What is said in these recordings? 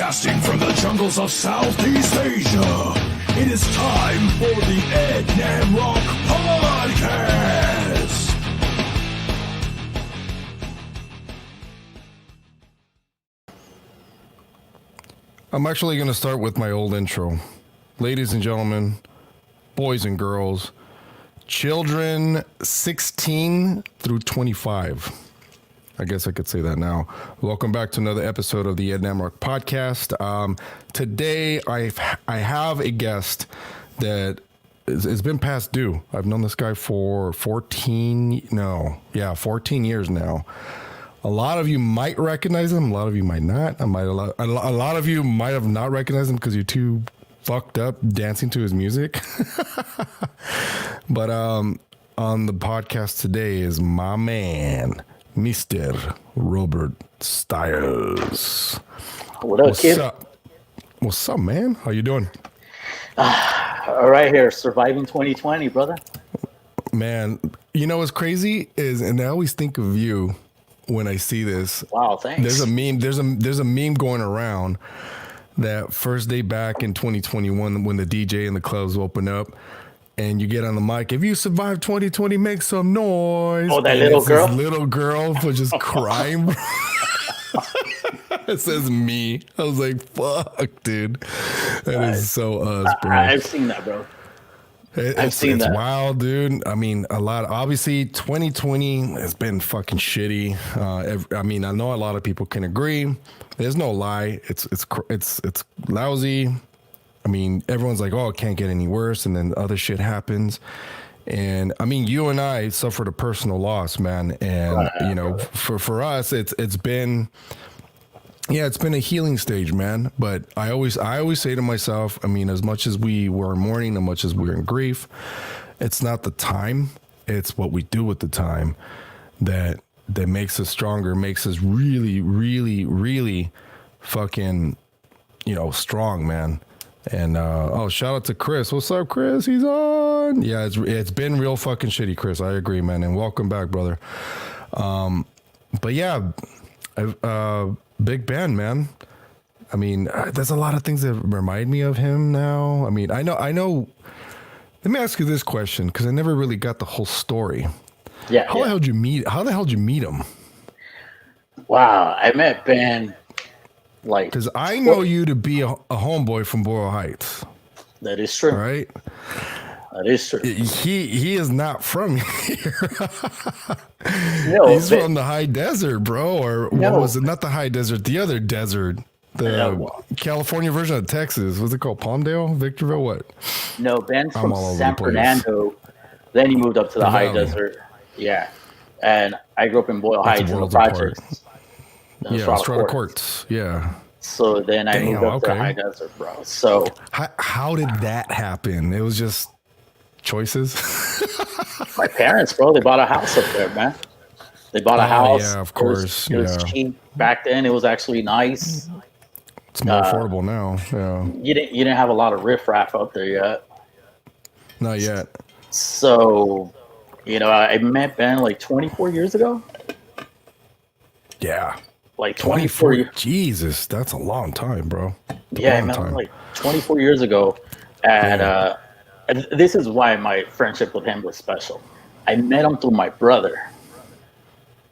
Broadcasting from the jungles of Southeast Asia, it is time for the Ed Namrock Podcast. I'm actually going to start with my old intro. Ladies and gentlemen, boys and girls, children 16 through 25. I guess I could say that now. Welcome back to another episode of the Ed Namrock Podcast. Today, I have a guest that it's been past due. I've known this guy for 14 years now. A lot of you might recognize him. A lot of you might not. A lot of you might have not recognized him because you're too fucked up dancing to his music. But on the podcast today is my man, Mr. Robert Stylz. What up, kid? What's up, man? How you doing? All right, here, surviving 2020, brother. Man, you know what's crazy is, and I always think of you when I see this. Wow, thanks. There's a meme. There's a meme going around that first day back in 2021 when the DJ and the clubs open up, and you get on the mic. If you survive 2020, make some noise. Oh, that little girl. This little girl was just crying. It says me. I was like, "Fuck, dude, that is so us, bro." I've seen that, bro. I've seen that. It's wild, dude. I mean, obviously 2020 has been fucking shitty. I know a lot of people can agree. There's no lie. It's lousy. I mean, everyone's like, "Oh, it can't get any worse," and then other shit happens. And I mean, you and I suffered a personal loss, man. And you know, for us, it's been a healing stage, man. But I always say to myself, I mean, as much as we were in mourning, as much as we're in grief, it's not the time, it's what we do with the time that makes us stronger, makes us really, really, really fucking, strong, man. And shout out to Chris. What's up, Chris? He's on. Yeah, it's been real fucking shitty, Chris. I agree, man. And welcome back, brother. But yeah, Big Ben, man. I mean, there's a lot of things that remind me of him now. I mean, I know. Let me ask you this question, because I never really got the whole story. Yeah. How the hell did you meet him? Wow, I met Ben because I know you to be a homeboy from Boyle Heights. That is true. Right? That is true. He is not from here. No, he's from the high desert, bro. Or what was it? Not the high desert, the other desert. The California version of Texas. What's it called? Palmdale? Victorville? What? No, Ben's from San Fernando. Then he moved up to the high desert. Yeah. And I grew up in Boyle Heights in the projects. Yeah, Strata Courts. Yeah. So then I moved up to the high desert, bro. So how did that happen? It was just choices. My parents, bro, they bought a house up there, man. They bought a house. Yeah, of course. It was cheap back then. It was actually nice. It's more affordable now. Yeah. You didn't have a lot of riffraff up there yet. Not yet. So, I met Ben like 24 years ago. Yeah. Like 24 years. Jesus, that's a long time, bro. I met him like 24 years ago. And this is why my friendship with him was special. I met him through my brother.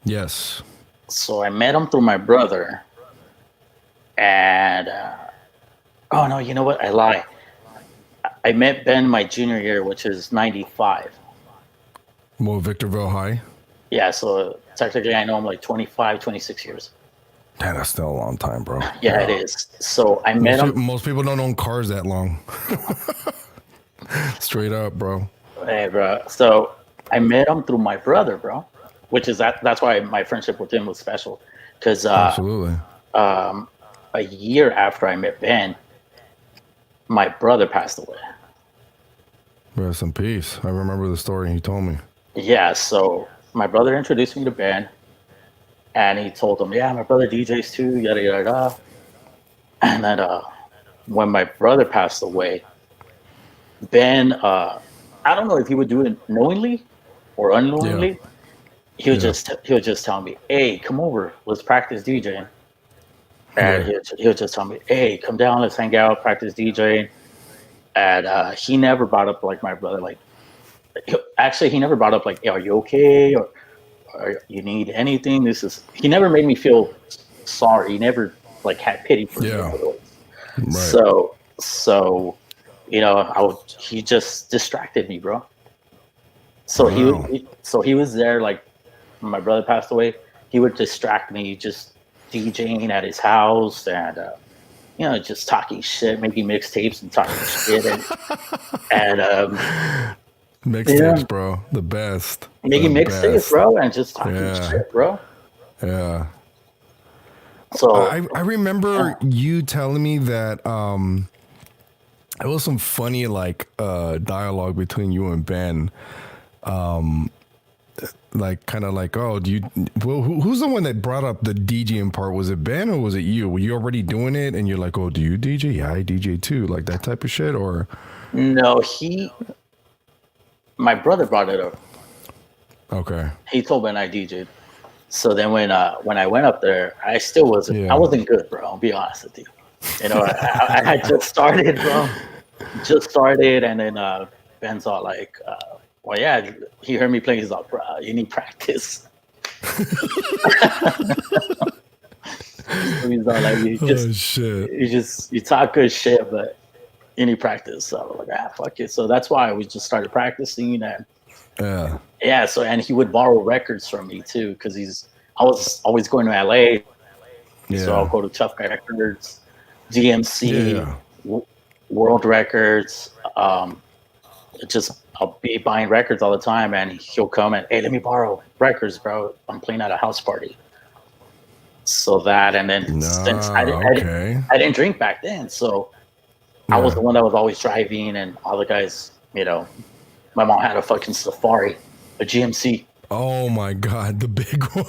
Yes. So I met him through my brother. And, oh no, you know what? I lie. I met Ben my junior year, which is 95. Well, Victorville High? Yeah, so technically I know him like 25, 26 years. Damn, that's still a long time, bro. Yeah, it is. So I met him. Most people don't own cars that long. Straight up, bro. Hey, bro. So I met him through my brother, bro. Which is that's why my friendship with him was special. Because absolutely. A year after I met Ben, my brother passed away. Rest in peace. I remember the story he told me. Yeah, so my brother introduced me to Ben, and he told him, yeah, my brother DJs too, yada, yada, yada. And then when my brother passed away, Ben, I don't know if he would do it knowingly or unknowingly. Yeah. He would just tell me, hey, come over, let's practice DJing. and Yeah. he'll just tell me, "Hey, come down, let's hang out, practice DJ." And he never brought up like my brother, like actually he never brought up like, hey, "Are you okay?" or "You need anything?" This is he never made me feel sorry. He never like had pity for me. In Yeah. other words. Right. So he just distracted me, bro. So Wow. so he was there like when my brother passed away. He would distract me just DJing at his house and just talking shit, making mixtapes and talking shit and yeah, Mixtapes, bro. The best. The making mixtapes, best. bro, and just talking Yeah. shit, bro. Yeah. So I remember you telling me that it was some funny like dialogue between you and Ben. Like kind of like, oh, do you well who's the one that brought up the DJing part? Was it Ben or was it you? Were you already doing it and you're like, oh, do you DJ? Yeah, I DJ too, like that type of shit, or no, my brother brought it up. okay. He told me I DJ'd. So then when I went up there, I still wasn't. Yeah. I wasn't good, bro. I'll be honest with you. I had just started, bro. Just started, and then Ben's all like, "Well, yeah." He heard me playing. He's like, "Bro, you need practice." So he's all like, Oh shit. you talk good shit, but you need practice." So I was like, fuck it." So that's why we just started practicing, and Yeah. yeah. So and he would borrow records from me too, because I was always going to LA. Yeah. So I'll go to Tough Guy Records, DMC, Yeah. World Records. I'll be buying records all the time, and he'll come and, "Hey, let me borrow records, bro. I'm playing at a house party." So that, and then since okay. I didn't drink back then, so I was the one that was always driving, and all the guys, my mom had a fucking Safari, a GMC. Oh my god, the big one.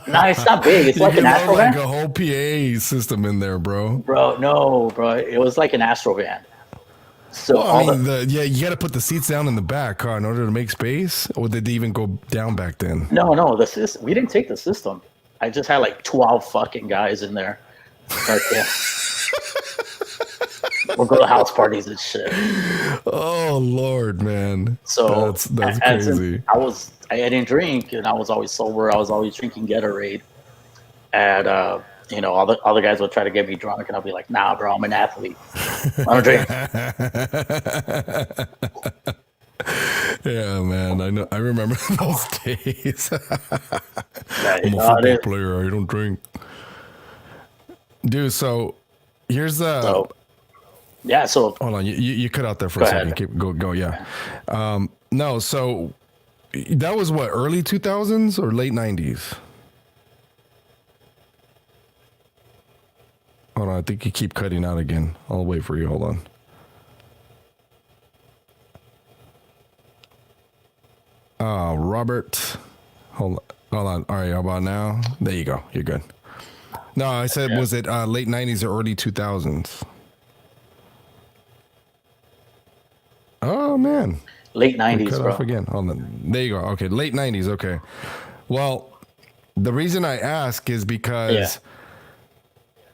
No, it's not big. It's like an Astro like van. a whole PA system in there, bro. Bro, no, bro. It was like an Astro van. So Well, I mean, you got to put the seats down in the back car in order to make space, or did they even go down back then? no, we didn't take the system. I just had like 12 fucking guys in there. Like, yeah. We'll go to house parties and shit. Oh Lord, man. So that's crazy. I didn't drink, and I was always sober. I was always drinking Gatorade, and all the guys would try to get me drunk, and I'll be like, "Nah, bro, I'm an athlete. I don't drink." Yeah, man. I know. I remember those days. Yeah, I'm a football player. I don't drink, dude. So here's So yeah, so hold on. You cut out there for Go a second. ahead. Go. Yeah. No. So that was what, early 2000s or late 90s? Hold on. I think you keep cutting out again. I'll wait for you. Hold on. Robert. Hold on. All right. How about now? There you go. You're good. No, I said, was it late 90s or early 2000s? Oh, man. late 90s, Cut bro. off again. Hold on. There you go. Okay. Late 90s. Okay. Well, the reason I ask is because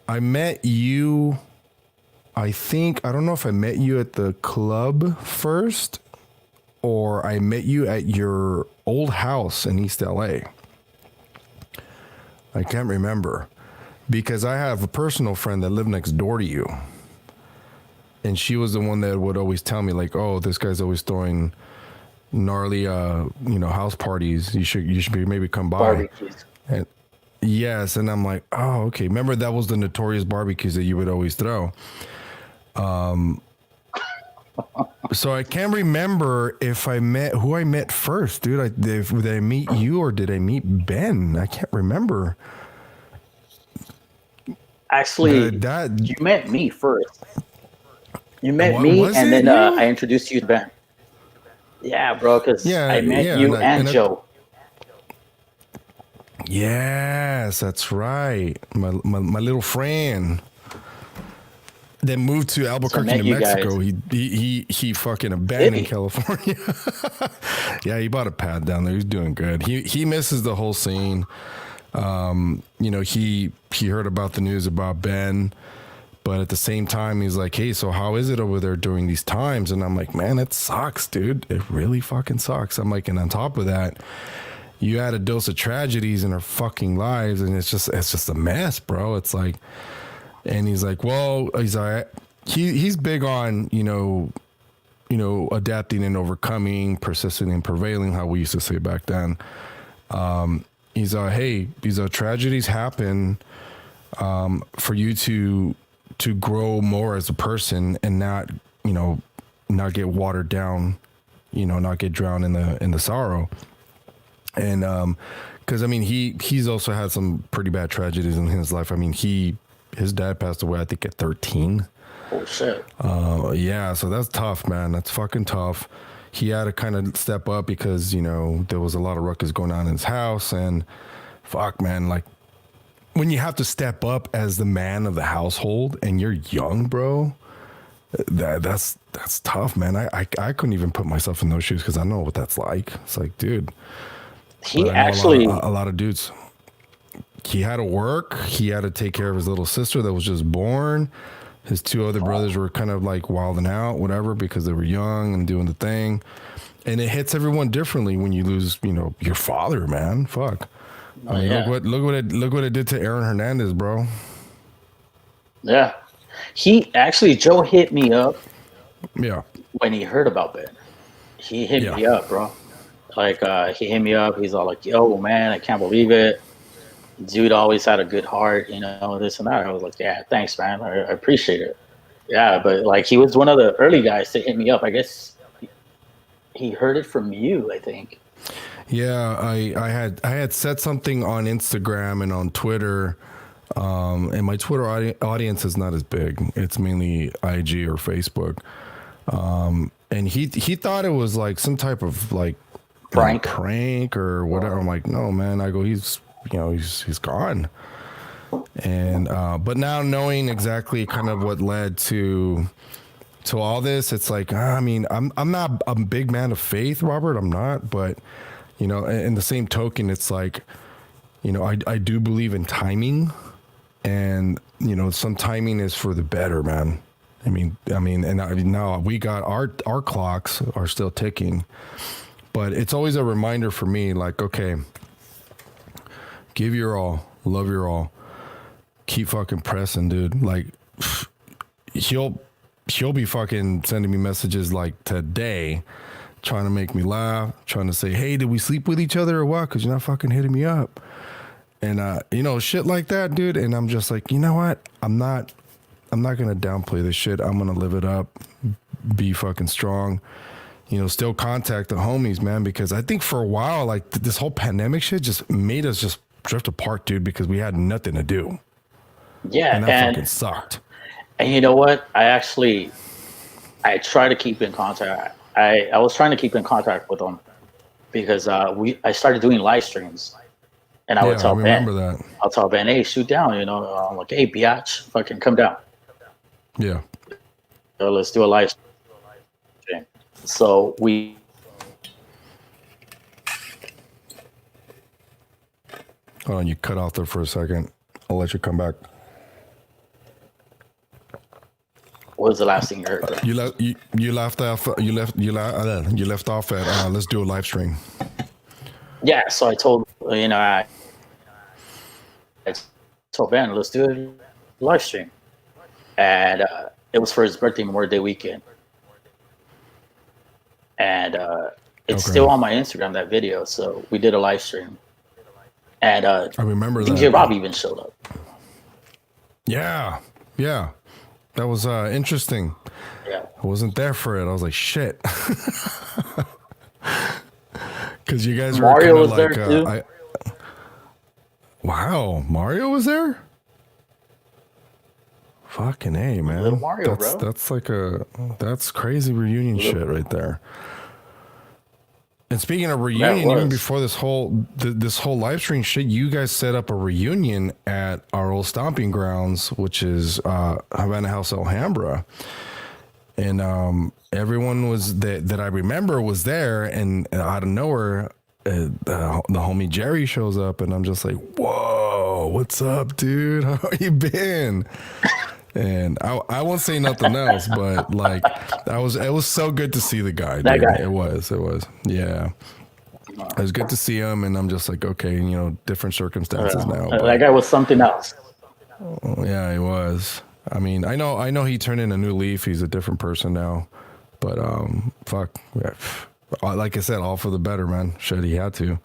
I met you. I don't know if I met you at the club first or I met you at your old house in East LA. I can't remember because I have a personal friend that lived next door to you. And she was the one that would always tell me like, "Oh, this guy's always throwing gnarly, house parties. You should maybe come by." Barbecues. And yes, and I'm like, "Oh, okay." Remember that was the notorious barbecues that you would always throw. So I can't remember if who I met first, dude. Did I meet you or did I meet Ben? I can't remember. Actually, you met me first. You met me, and then I introduced you to Ben. Yeah, bro, because I met you and Joe. Yes, that's right. My little friend that moved to Albuquerque, New Mexico. He fucking abandoned California. Yeah, he bought a pad down there. He's doing good. He misses the whole scene. You know, he heard about the news about Ben, but at the same time, he's like, hey, so how is it over there during these times? And I'm like, man, it sucks, dude. It really fucking sucks. I'm like, and on top of that, you add a dose of tragedies in our fucking lives, and it's just a mess, bro. It's like, and he's like, well, he's big on, you know, adapting and overcoming, persisting and prevailing, how we used to say back then. He's hey, these tragedies happen for you to grow more as a person and not, you know, not get watered down, you know, not get drowned in the sorrow. And because I mean, he's also had some pretty bad tragedies in his life. I mean, his dad passed away, I think, at 13. Oh shit. Yeah, so that's tough, man. That's fucking tough. He had to kind of step up because, you know, there was a lot of ruckus going on in his house, and fuck, man, like when you have to step up as the man of the household and you're young, bro, that's tough, man. I couldn't even put myself in those shoes because I know what that's like. It's like, dude, He actually, a lot of dudes. He had to work. He had to take care of his little sister that was just born. His two other brothers were kind of like wilding out, whatever, because they were young and doing the thing. And it hits everyone differently when you lose, you know, your father, man. Fuck. I mean, yeah. look what it did to Aaron Hernandez, bro. Yeah. He actually, Joe hit me up Yeah. when he heard about Ben. He hit Yeah. me up, bro. Like, he hit me up. He's all like, yo, man, I can't believe it. Dude always had a good heart, you know, this and that. I was like, yeah, thanks, man. I appreciate it. Yeah, but like, he was one of the early guys to hit me up. I guess he heard it from you, I think. Yeah, I had said something on Instagram and on Twitter, and my Twitter audience is not as big. It's mainly IG or Facebook. And he thought it was like some type of like prank or whatever. I'm like, no, man. I go, he's gone. And but now knowing exactly kind of what led to all this, it's like, I mean, I'm not a big man of faith, Robert. I'm not, but you know, in the same token, it's like, you know, I do believe in timing, and you know, some timing is for the better, man. I mean, and now we got our clocks are still ticking, but it's always a reminder for me, like, okay, give your all, love your all, keep fucking pressing, dude. Like, he'll be fucking sending me messages like today, trying to make me laugh, trying to say, hey, did we sleep with each other or what? Because you're not fucking hitting me up. And, you know, shit like that, dude. And I'm just like, you know what? I'm not going to downplay this shit. I'm going to live it up, be fucking strong, you know, still contact the homies, man. Because I think for a while, like this whole pandemic shit just made us just drift apart, dude, because we had nothing to do. Yeah. And that fucking sucked. And you know what? I try to keep in contact. I was trying to keep in contact with them because I started doing live streams, and I would tell Ben, I'll tell Ben, hey, shoot down, you know. I'm like, hey, biatch, fucking come down. Yeah. So let's do a live stream. So we. Hold on, you cut off there for a second. I'll let you come back. What was the last thing you heard? You left off at let's do a live stream. Yeah, so I told I told Ben, let's do a live stream, and it was for his birthday, Memorial Day weekend, and it's still on my Instagram, that video. So we did a live stream, and I remember DJ that. Rob even showed up. Yeah. That was interesting. Yeah. I wasn't there for it. I was like, shit. Because you guys Mario were was like, there too. Wow, Mario was there? Fucking A, man. Little Mario, bro. That's crazy reunion shit right there. And speaking of reunion, even before this whole live stream shit, you guys set up a reunion at our old stomping grounds, which is Havana House Alhambra. And everyone was that I remember was there, and out of nowhere, the homie Jerry shows up, and I'm just like, whoa, what's up, dude? How you been? And I won't say nothing else, but like it was so good to see the guy. That Dude. guy. It was. Yeah. It was good to see him, and I'm just like, okay, different circumstances now. But, That guy was something else. yeah, he was. I mean, I know he turned in a new leaf. He's a different person now. But fuck. Yeah. Like I said, all for the better, man. Shit, he had to.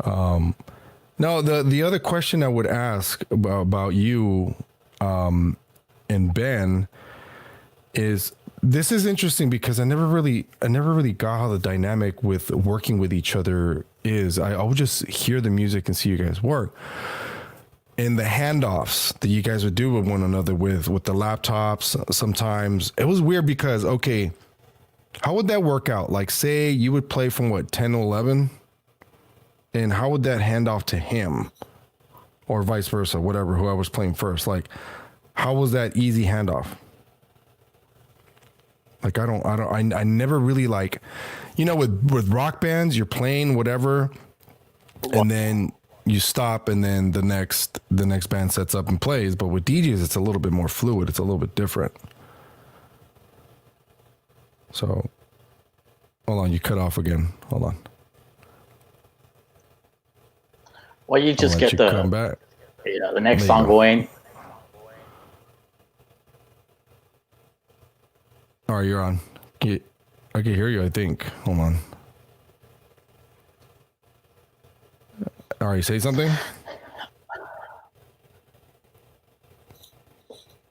No, the other question I would ask about you and Ben is, this is interesting because I never really got how the dynamic with working with each other is. I would just hear the music and see you guys work. And the handoffs that you guys would do with one another with the laptops, sometimes it was weird because, okay, how would that work out? Like, say you would play from 10 to 11, and how would that hand off to him, or vice versa, whatever, whoever's playing first? Like, how was that easy handoff? Like, I never really, like, with rock bands, you're playing whatever, and then you stop, and then the next band sets up and plays. But with DJs, it's a little bit more fluid. It's a little bit different. So, hold on, you cut off again. Hold on. Well, you just get come back. The next song going. All right, you're on. I can hear you, I think. Hold on. All right, say something.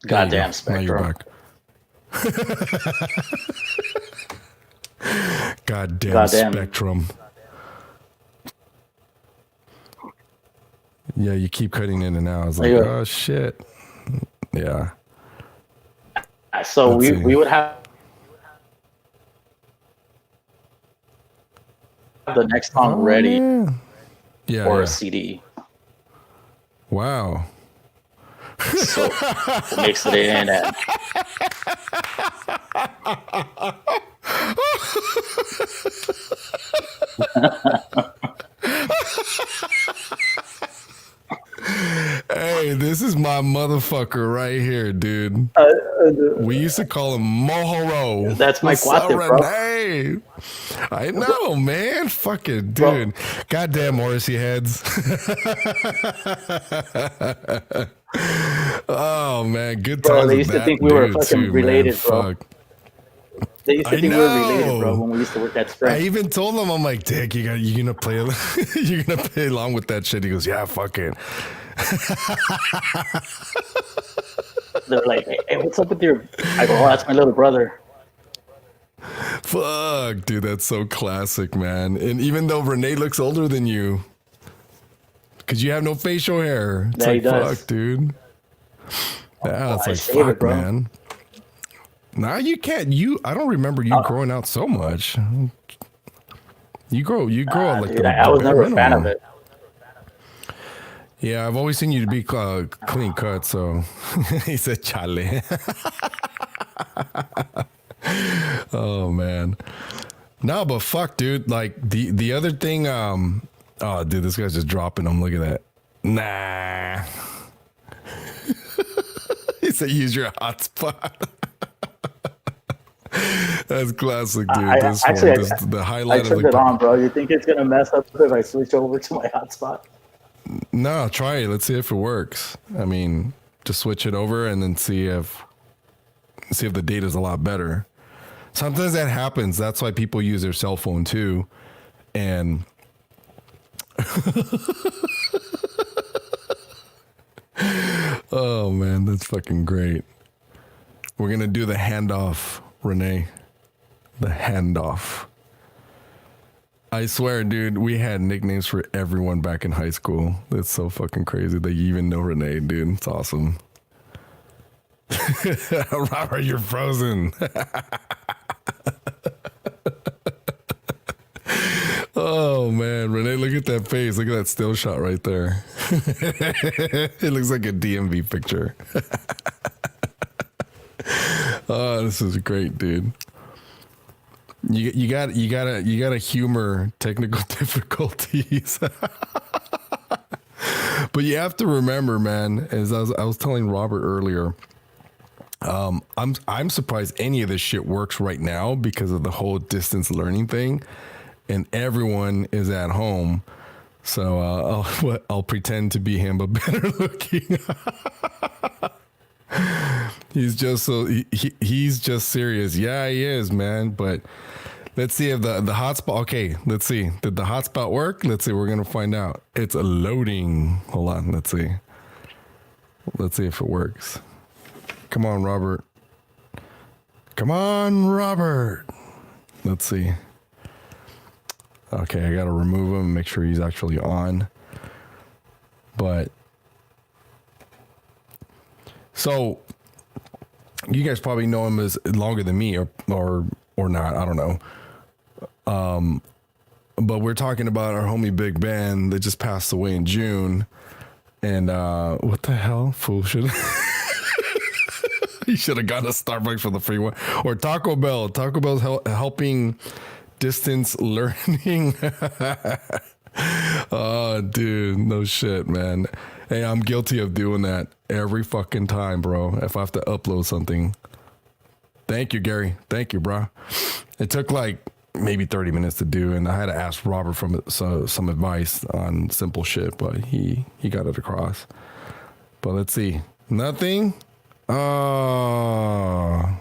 Goddamn Now Spectrum. you're back. Goddamn Spectrum. Yeah, you keep cutting in and out. I was like, oh shit. Yeah. So we would have the next song ready for a CD. Wow. So we'll mix it in and Hey, this is my motherfucker right here, dude. We used to call him Mohoro. That's my cuate, bro. Renee? I know, man. Fucking dude. Goddamn Morrissey heads. Oh man, good times. Bro, they used to think we were fucking related, bro. Fuck. They used to think we were related, bro, when we used to work at Sprint. I even told him, I'm like, Dick, you're gonna play you're gonna play along with that shit. He goes, yeah, fuck it. They're like, hey, what's up with your... I go, oh, that's my little brother. Fuck, dude, that's so classic, man. And even though Renee looks older than you, because you have no facial hair, it's like, fuck, dude. Yeah, it's like, fuck, man. Nah, you can't. I don't remember you growing out so much. You grow like dude, I was never a fan of it. Yeah, I've always seen you to be clean cut, so he said chale. Oh man. No, but fuck, dude. Like the other thing, oh dude, this guy's just dropping them. Look at that. Nah. He said use your hotspot. That's classic, dude. The highlight I turned it on, bro. You think it's gonna mess up if I switch over to my hotspot? No, try it. Let's see if it works. I mean, just switch it over and then see if the data's a lot better. Sometimes that happens. That's why people use their cell phone too. And oh man, that's fucking great. We're gonna do the handoff, Renee. The handoff. I swear, dude, we had nicknames for everyone back in high school. That's so fucking crazy that you even know Renee, dude. It's awesome. Robert, you're frozen. Oh man, Renee, look at that face. Look at that still shot right there. It looks like a DMV picture. Oh, this is great, dude. you gotta humor technical difficulties. But you have to remember, man, as I was telling Robert earlier, I'm surprised any of this shit works right now because of the whole distance learning thing, and everyone is at home. So I'll pretend to be him, but better looking. He's just he's just serious. Yeah, he is, man. But let's see if the hotspot. Okay, let's see. Did the hotspot work? Let's see. We're gonna find out. It's loading. Hold on. Let's see. Let's see if it works. Come on, Robert. Come on, Robert. Let's see. Okay, I gotta remove him and make sure he's actually on. But so you guys probably know him as longer than me, or not. I don't know. But we're talking about our homie Big Ben that just passed away in June. And what the hell, fool? He should have gotten a Starbucks for the free one, or Taco Bell. Taco Bell's helping distance learning. Oh, dude, no shit, man. Hey, I'm guilty of doing that every fucking time, bro. If I have to upload something. Thank you, Gary. Thank you, bro. It took like maybe 30 minutes to do, and I had to ask Robert for some advice on simple shit, but he got it across. But let's see. Nothing? Oh,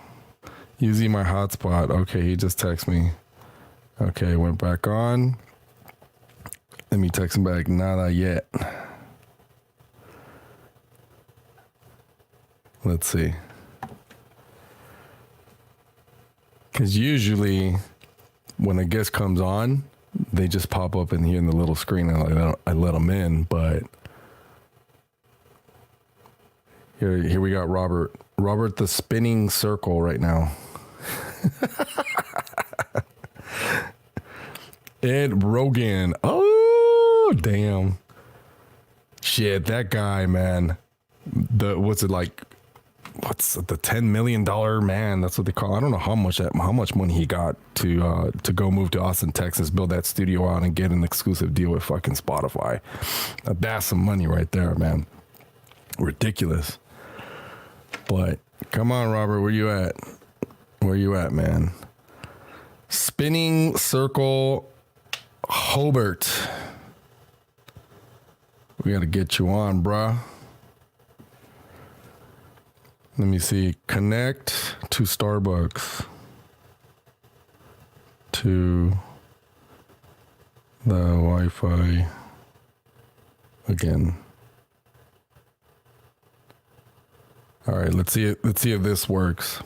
using my hotspot. Okay, he just texted me. Okay, went back on. Let me text him back. Nada yet. Let's see. Because usually when a guest comes on, they just pop up in here in the little screen and I let them in. But here we got Robert. Robert the spinning circle right now. Ed Rogan. Oh, damn. Shit, that guy, man. What's the $10 million man? That's what they call it. I don't know how much money he got to go move to Austin, Texas, build that studio out, and get an exclusive deal with fucking Spotify. That's some money right there, man. Ridiculous. But come on, Robert, where you at? Where you at, man? Spinning circle, Hobart. We got to get you on, bruh. Let me see. Connect to Starbucks. To the Wi-Fi again. All right, let's see if this works.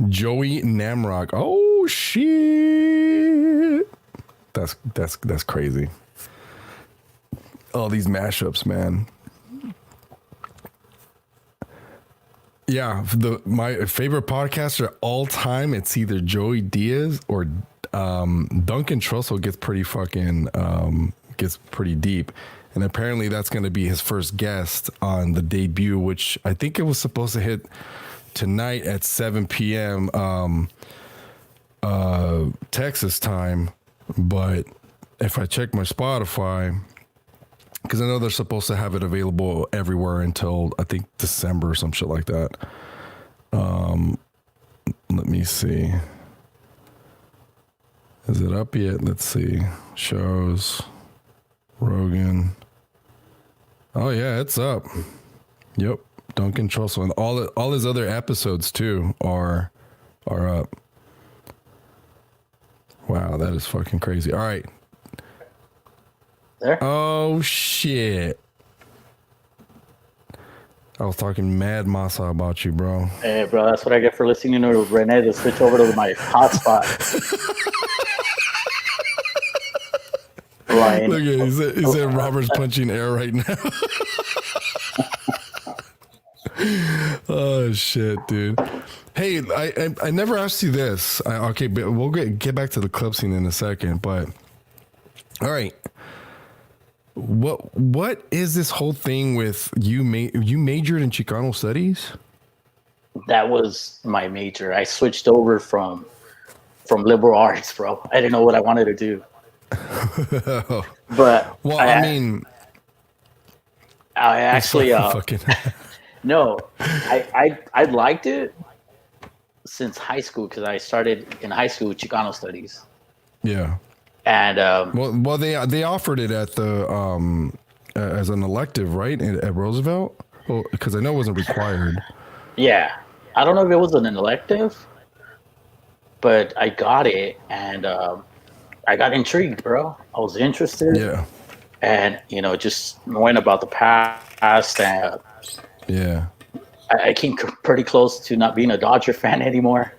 Joey Namrock. Oh shit. That's crazy. All these mashups, man. Yeah, my favorite podcaster all time, it's either Joey Diaz or Duncan Trussell gets pretty deep. And apparently that's going to be his first guest on the debut, which I think it was supposed to hit tonight at 7 p.m. Texas time. But if I check my Spotify, because I know they're supposed to have it available everywhere until I think December or some shit like that. Let me see. Is it up yet? Let's see. Shows. Rogan. Oh yeah, it's up. Yep. Duncan Trussell, and all his other episodes too are up. Wow, that is fucking crazy. All right. There? Oh shit. I was talking mad masa about you, bro. Hey, bro, that's what I get for listening to Renee to switch over to my hotspot. Look at it. He said Robert's punching air right now. Oh shit, dude. Hey, I never asked you this. Okay, but we'll get back to the club scene in a second. But all right, what is this whole thing with you? You majored in Chicano studies? That was my major. I switched over from from liberal arts, bro. I didn't know what I wanted to do. But Well, I mean, I actually fucking no, I liked it since high school because I started in high school with Chicano studies, yeah. and Well, they offered it at the as an elective, right, at Roosevelt. Well, because I know it wasn't required. yeah, I don't know if it was an elective, but I got it, and I got intrigued, bro. I was interested, Yeah, and just knowing about the past, and yeah. I came pretty close to not being a Dodger fan anymore.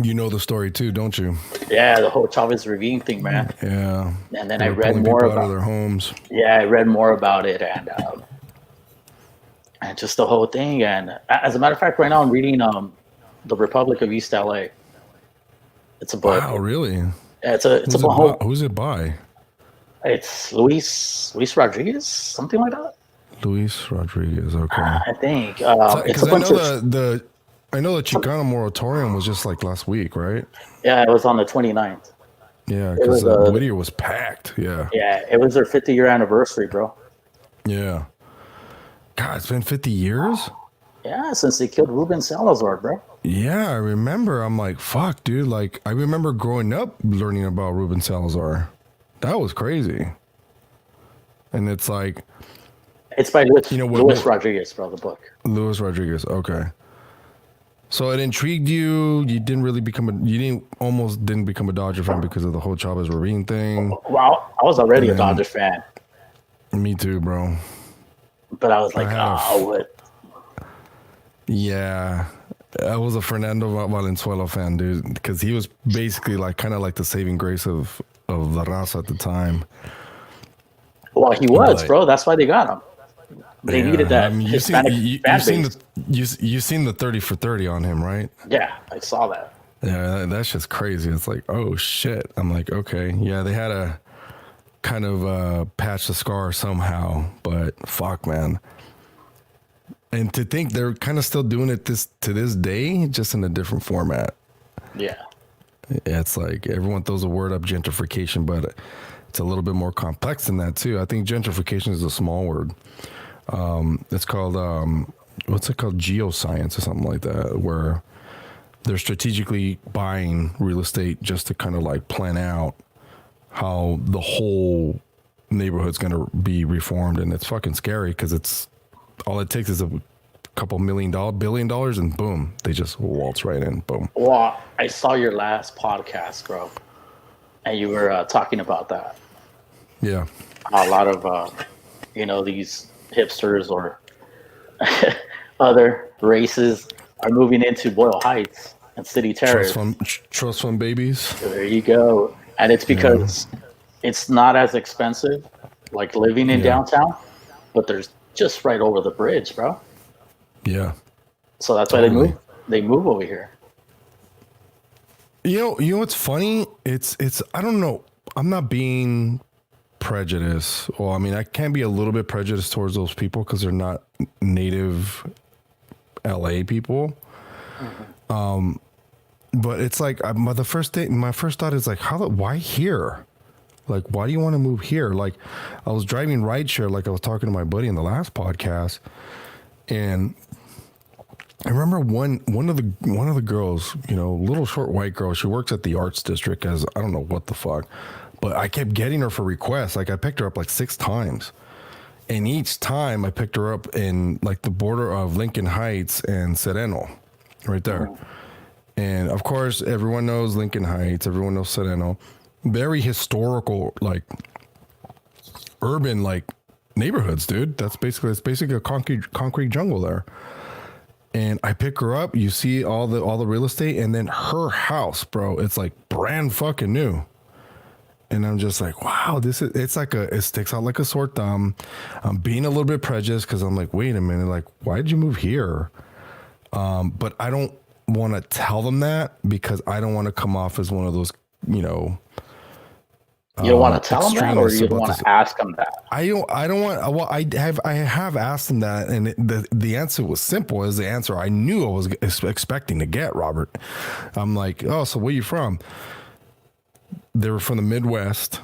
You know the story too, don't you? Yeah, the whole Chavez Ravine thing, man. Yeah. And then They I were read pulling more people out of about. their homes. Yeah, I read more about it, and just the whole thing. And as a matter of fact, right now I'm reading the Republic of East LA. It's a book. Wow, really? It's a book. Who's it by? It's Luis Rodriguez, something like that. Luis Rodriguez. Okay. I think it's Because a I bunch know of. I know the Chicano moratorium was just like last week, right? Yeah, it was on the 29th. Yeah, It was because Whittier was packed. Yeah. yeah, it was their 50-year anniversary, bro. Yeah. God, it's been 50 years? Yeah, since they killed Ruben Salazar, bro. Yeah, I remember. I'm like, fuck, dude. Like, I remember growing up learning about Ruben Salazar. That was crazy. And it's like, It's by Luis, what- Luis Rodriguez, bro. The book. Luis Rodriguez. Okay. So it intrigued you. You didn't become a Dodger fan because of the whole Chavez Ravine thing. Well, I was already a And then- Dodger fan, Me too, bro. but I was like, have- oh, what? Yeah. I was a Fernando Valenzuela fan, dude, because he was basically like kind of like the saving grace of La Raza at the time. Well, he was, But- bro. That's why they got him. They needed that Hispanic fan base. You've seen the 30 for 30 on him, right? Yeah, I saw that. Yeah, that's just crazy. It's like, oh shit. I'm like, okay, yeah, they had to kind of patch the scar somehow, but fuck, man. And to think they're kind of still doing it to this day, just in a different format. Yeah. Yeah, it's like everyone throws a word up, gentrification, but it's a little bit more complex than that too. I think gentrification is a small word. It's called what's it called? Geoscience or something like that, where they're strategically buying real estate just to kind of like plan out how the whole neighborhood's going to be reformed. And it's fucking scary because it's all it takes is a couple $1 billion, and boom, they just waltz right in. Boom. Well, I saw your last podcast, bro, and you were talking about that. Yeah. A lot of, these hipsters or other races are moving into Boyle Heights and City Terrace. Trust fund babies. There you go. And it's because it's not as expensive, like living in downtown, but there's just right over the bridge, bro. Yeah. So that's why they move over here. You know what's funny? It's I don't know. I'm not being prejudiced. Well, I mean, I can be a little bit prejudiced towards those people because they're not native LA people. Mm-hmm. But it's like my first thought is like, why here? Like, why do you want to move here? Like, I was driving rideshare, like I was talking to my buddy in the last podcast, and I remember one of the girls, little short white girl. She works at the arts district as I don't know what the fuck, but I kept getting her for requests. Like I picked her up like 6 times, and each time I picked her up in like the border of Lincoln Heights and Sereno, right there. And of course, everyone knows Lincoln Heights. Everyone knows Sereno. Very historical, like urban, like neighborhoods, dude. It's basically a concrete jungle there. And I pick her up. You see all the real estate, and then her house, bro. It's like brand fucking new. And I'm just like, wow, it sticks out like a sore thumb. I'm being a little bit prejudiced because I'm like, wait a minute, like, why did you move here? But I don't want to tell them that because I don't want to come off as one of those, You don't want to tell them that, or extremists you don't about want this. to ask them that? I don't want. Well, I have asked them that, and the answer was simple. Is the answer I knew I was expecting to get, Robert. I'm like, oh, so where you from? They were from the Midwest.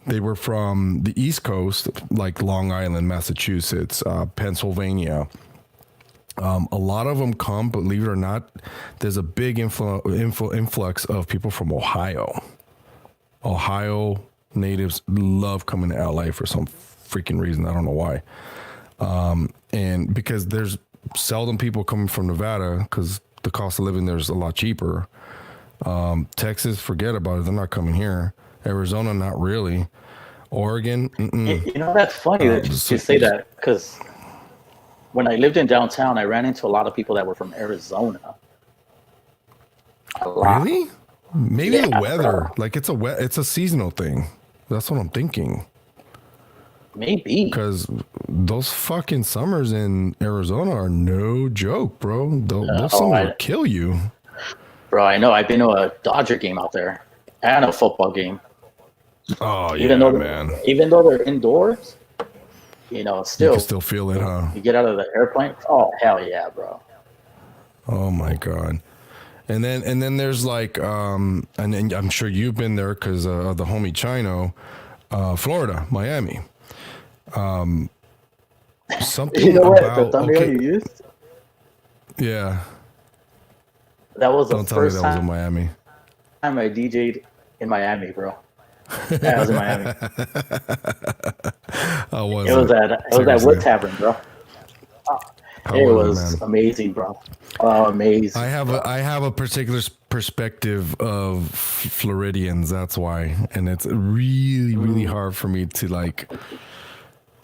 They were from the East Coast, like Long Island, Massachusetts, Pennsylvania. A lot of them come, believe it or not, there's a big influx of people from Ohio. Ohio natives love coming to LA for some freaking reason. I don't know why. And because there's seldom people coming from Nevada because the cost of living there is a lot cheaper. Texas, forget about it. They're not coming here. Arizona, not really. Oregon, You know, that's funny that you say that, because when I lived in downtown, I ran into a lot of people that were from Arizona. A lot. Really? Maybe the Yeah, weather. bro. Like it's a seasonal thing. That's what I'm thinking. Maybe. Because those fucking summers in Arizona are no joke, bro. Those summers will kill you. Bro, I know. I've been to a Dodger game out there and a football game. Oh, Even yeah, though, man. even though they're indoors, you know, You still, can still feel it, huh? you get out of the airplane. Oh, hell yeah, bro. Oh my God. And then there's like and I'm sure you've been there because of the homie Chino, Florida, Miami. Something You know what? The about thumbnail you used, yeah. that was the Don't tell me first that was in time Miami. I DJ'd in Miami, bro. Yeah, I was in Miami. How was It was at Seriously. Wood Tavern, bro. How It was was it, man? amazing, bro. Oh, amazing. I have a particular perspective of Floridians. That's why, and it's really hard for me to like.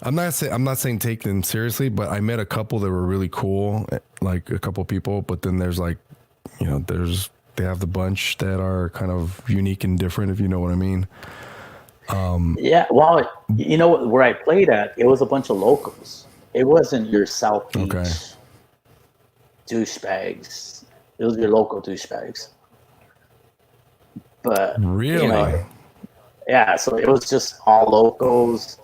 I'm not saying take them seriously, but I met a couple that were really cool, like a couple people. But then there's like, you know, they have the bunch that are kind of unique and different, if you know what I mean. Yeah, well, you know where I played at, it was a bunch of locals. It wasn't your South Beach Okay. douchebags. It was your local douchebags. But Really? you know, yeah, so it was just all locals.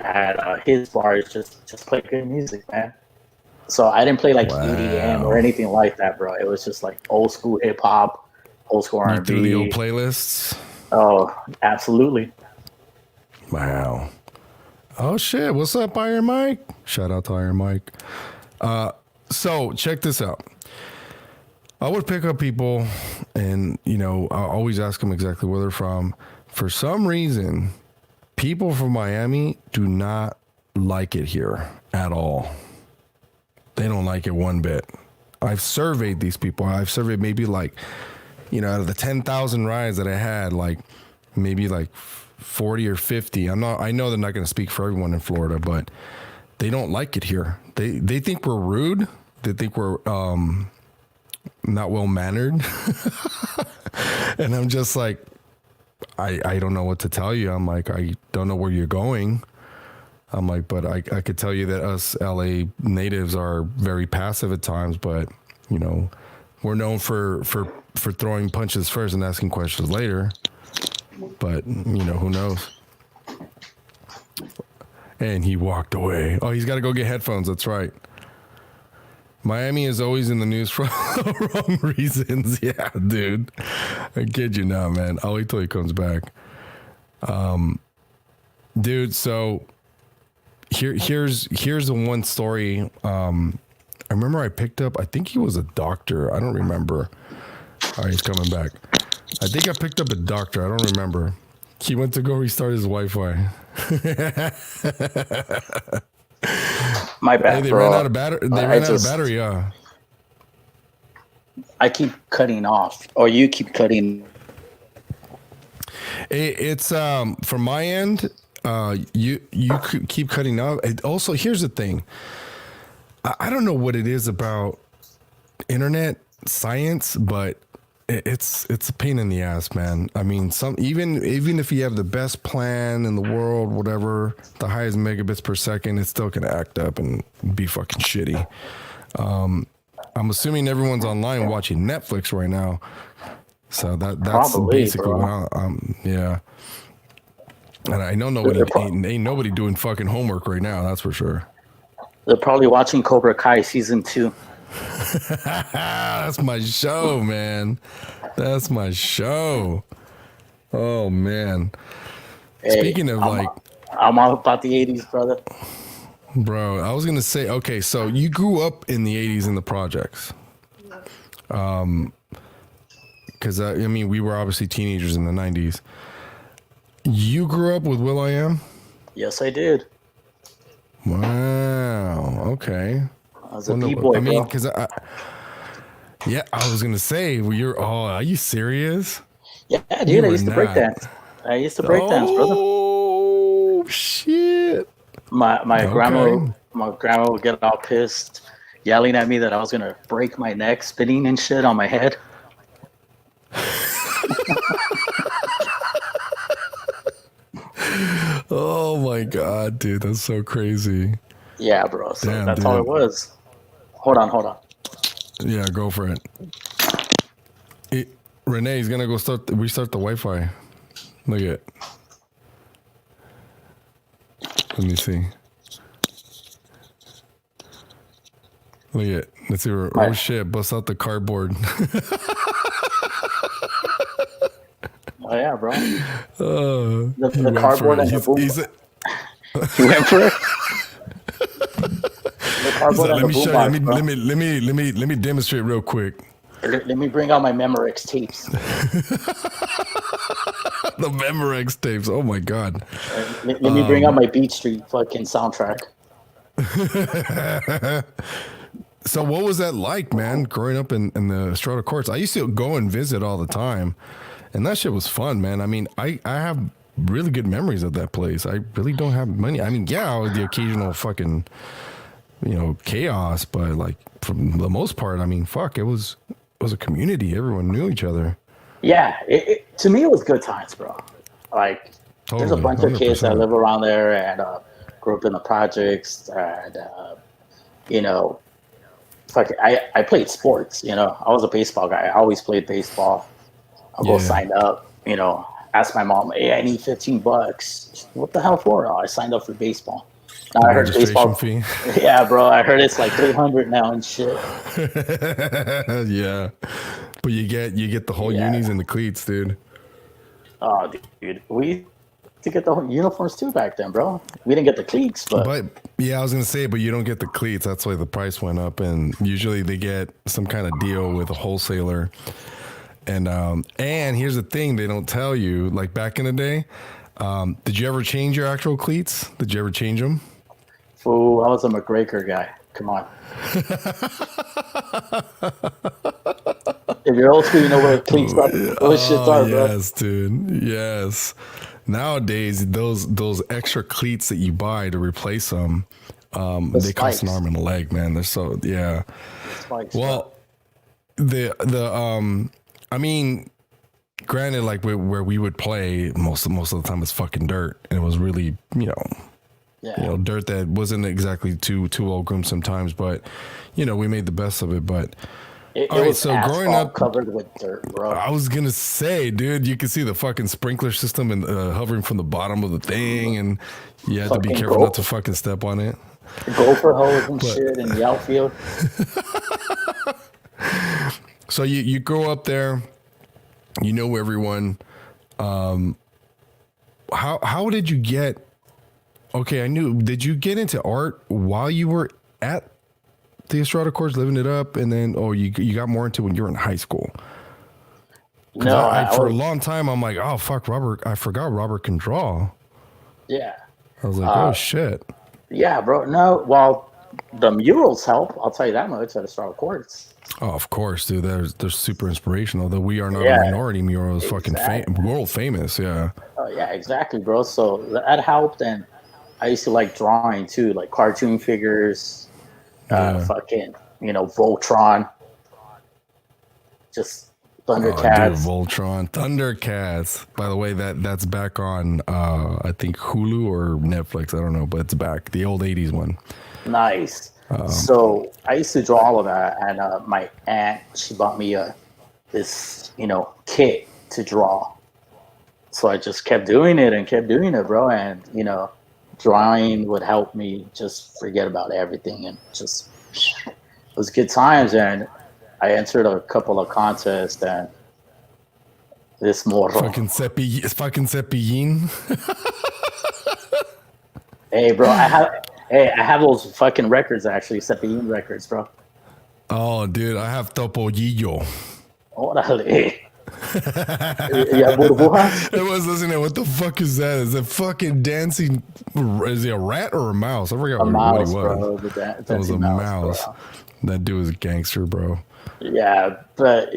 At his bars, just play good music, man. So I didn't play like EDM or Wow. anything like that, bro. It was just like old school hip hop, old school You through the old R&B. playlists? Oh, absolutely. Wow. Oh shit! What's up, Iron Mike? Shout out to Iron Mike. So check this out. I would pick up people, and you know, I always ask them exactly where they're from. For some reason, people from Miami do not like it here at all. They don't like it one bit. I've surveyed these people. I've surveyed maybe like, you know, out of the 10,000 rides that I had, like maybe like 40 or 50. I know they're not going to speak for everyone in Florida, but they don't like it here. They think we're rude. They think we're not well mannered. And I'm just like, I don't know what to tell you. I'm like, I don't know where you're going. I'm like, but I could tell you that us LA natives are very passive at times, but you know, we're known for throwing punches first and asking questions later. But you know, who knows? And he walked away. Oh, he's got to go get headphones. That's right. Miami is always in the news for the wrong reasons. Yeah, dude. I kid you not, man. I'll wait till he comes back. Dude, so here's the one story. I remember I picked up, I think he was a doctor. I don't remember. All right, he's coming back. I think I picked up a doctor. I don't remember. He went to go restart his Wi-Fi. My bad, Hey, they bro. ran out of battery. They ran out of battery. Yeah. I keep cutting off, or you keep cutting. It's from my end. You keep cutting out. Also, here's the thing. I don't know what it is about internet science, but it's a pain in the ass, man. I mean, even if you have the best plan in the world, whatever, the highest megabits per second, it's still gonna act up and be fucking shitty. I'm assuming everyone's online watching Netflix right now, so that's Probably, basically bro. what yeah. And I know ain't nobody doing fucking homework right now. That's for sure. They're probably watching Cobra Kai season 2. That's my show, man. That's my show. Oh man. Hey, Speaking of I'm all about the 80s, brother. bro, I was gonna say, okay, so you grew up in the 80s in the projects. Because I mean, we were obviously teenagers in the 90s. You grew up with will.i.am? Yes, I did. Wow. Okay. I was a B-boy, I mean, bro. because yeah, I was gonna say, well, are you serious? Yeah, dude, You I were used to break not. dance. I used to break dance, brother. Oh shit. My Okay. grandma would get all pissed, yelling at me that I was gonna break my neck, spinning and shit on my head. Oh my god, dude, that's so crazy. Yeah, bro. So Damn, that's all it dude. was. Hold on. Yeah, go for it. Renee's gonna go restart the Wi-Fi. Look at. Let me see. Look at. Let's see. Oh shit! Bust out the cardboard. Oh yeah, bro. He The went for cardboard it. and the boom. He You went for it. The cardboard said, and "Let the me boom show you. box, bro. Let me demonstrate real quick." Let me bring out my Memorex tapes. The Memorex tapes. Oh my god. Let me bring out my Beat Street fucking soundtrack. So what was that like, man? Growing up in the Estrada Courts, I used to go and visit all the time, and that shit was fun, man. I mean, I have really good memories of that place. I really don't have money. I mean, yeah, the occasional fucking, chaos, but like for the most part, I mean, fuck, it was a community. Everyone knew each other. Yeah, to me it was good times, bro. Like there's a Totally, bunch of kids that 100%. live around there and grew up in the projects, and you know, fuck it, I played sports. I was a baseball guy. I always played baseball. I'll go Yeah. sign up. Ask my mom, hey, I need $15. What the hell for? Oh, I signed up for baseball. Now The I heard registration baseball. fee. Yeah, bro. I heard it's like 300 now and shit. Yeah, but you get the whole Yeah. unis and the cleats, dude. Oh, dude, we used to get the whole uniforms too back then, bro. We didn't get the cleats, but But yeah, I was gonna say, but you don't get the cleats. That's why the price went up, and usually they get some kind of deal with a wholesaler. And here's the thing they don't tell you. Like back in the day, did you ever change your actual cleats? Did you ever change them? fool, I was a McGregor guy. Come on. If you're old school, you know what cleats are. What shits Oh are, bro. yes, dude. Yes. Nowadays, those extra cleats that you buy to replace them, they cost an spikes. arm and a leg, man. They're so yeah. Spikes, Well, I mean, granted, like where we would play most of the time was fucking dirt, and it was really yeah. dirt that wasn't exactly too well groomed sometimes, but we made the best of it. But It all right, was so asphalt growing up, covered with dirt, bro. I was gonna say, dude, you can see the fucking sprinkler system and hovering from the bottom of the thing, and you had to be Fucking careful not to fucking step on it. Gopher hose and But shit in the outfield. so you grow up there, you know everyone. How did you get? Okay, I knew. Did you get into art while you were at the Estrada Courts, living it up, and then you got more into when you were in high school? Because No, I for a was, long time I'm like, oh fuck, Robert, I forgot Robert can draw. yeah. I was like, oh shit. Yeah, bro. No, well, the murals help. I'll tell you that much at the Star Courts. Oh, of course, dude. They're super inspirational. Though We Are Not Yeah, a Minority mural is fucking exactly. world famous. Yeah. Oh, yeah, exactly, bro. So that helped, and I used to like drawing too, like cartoon figures, Yeah. fucking, Voltron, just Oh, dude, Thundercats. Voltron, Thundercats. By the way, that's back on I think Hulu or Netflix. I don't know, but it's back. The old '80s one. Nice. So I used to draw all of that, and my aunt, she bought me this kit to draw. so I just kept doing it and kept doing it, bro. And drawing would help me just forget about everything and just it was good times. And I entered a couple of contests and this morro. Fucking Cepillín. Hey, bro, I have those fucking records actually, Cepillín records, bro. Oh, dude, I have Topollillo. Órale. Yeah, burbujas. I was listening. What the fuck is that? Is it fucking dancing? Is he a rat or a mouse? I forgot A what mouse, he was. bro. That was a mouse. Bro. That dude was a gangster, bro. Yeah, but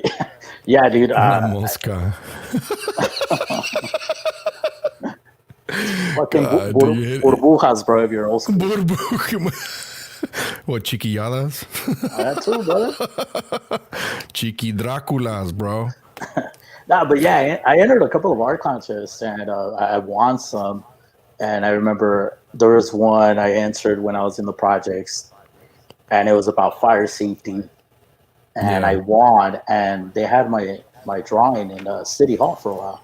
yeah, dude. Una mosca. Fucking burbujas, bro. If you're old school. What, chiquilladas? That too, brother. Chiqui Draculas, bro. Nah, but yeah, I entered a couple of art contests and I won some. And I remember there was one I entered when I was in the projects, and it was about fire safety. And I won, and they had my drawing in City Hall for a while.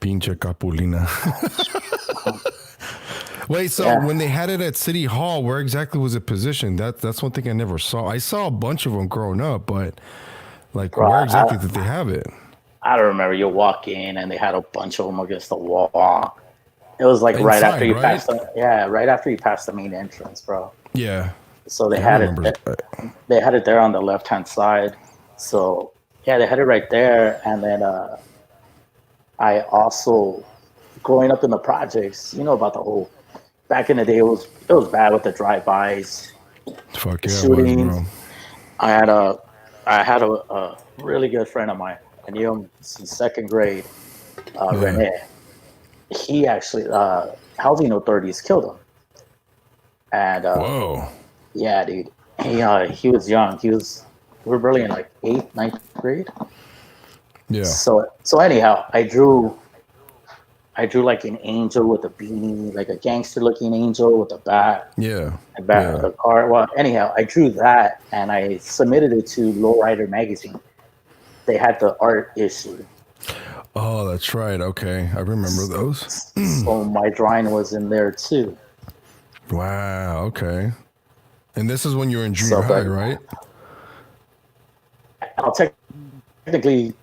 Pinche Capulina. Wait, so when they had it at City Hall, where exactly was it positioned? That's one thing I never saw. I saw a bunch of them growing up, but like, bro, where exactly did they have it? I don't remember. You walk in, and they had a bunch of them against the wall. It was like right after you passed the main entrance, bro. Yeah. So they had it. They had it there on the left-hand side. So yeah, they had it right there, and then I also, growing up in the projects, about the whole. Back in the day, it was bad with the drive-bys, fuck yeah, shootings. Bro. I had a really good friend of mine. I knew him since second grade. Rene. He actually housing authorities killed him. And whoa. Yeah, dude. He was young. We were barely in like 8th, 9th grade. Yeah. So anyhow, I drew like an angel with a beanie, like a gangster looking angel with a bat. Yeah. A bat with a car. Well, anyhow, I drew that and I submitted it to Lowrider magazine. They had the art issue. Oh, that's right. Okay. I remember those. So my drawing was in there too. Wow. Okay. And this is when you were in junior high, right? Technically,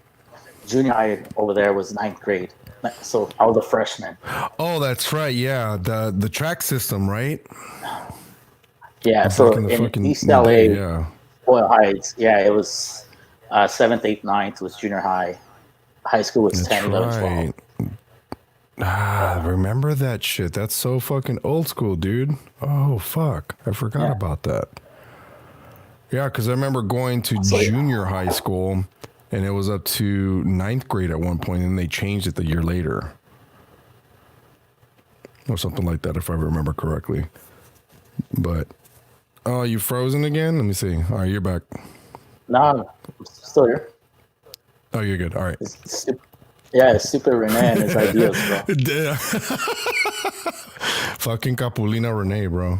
junior high over there was 9th grade. So I was a freshman. Oh, that's right. Yeah. The track system, right? Yeah. So in East LA, Boyle Heights, yeah, it was 7th, 8th, 9th was junior high. High school was 10, 11, 12. Remember that shit. That's so fucking old school, dude. Oh, fuck. I forgot about that. Yeah, because I remember going to junior high school, and it was up to 9th grade at one point, and they changed it the year later. Or something like that, if I remember correctly. But, oh, you frozen again? Let me see. All right, you're back. No, I'm still here. Oh, you're good. All right. It's Super Rene and his ideas, bro. Fucking Capulina Rene, bro.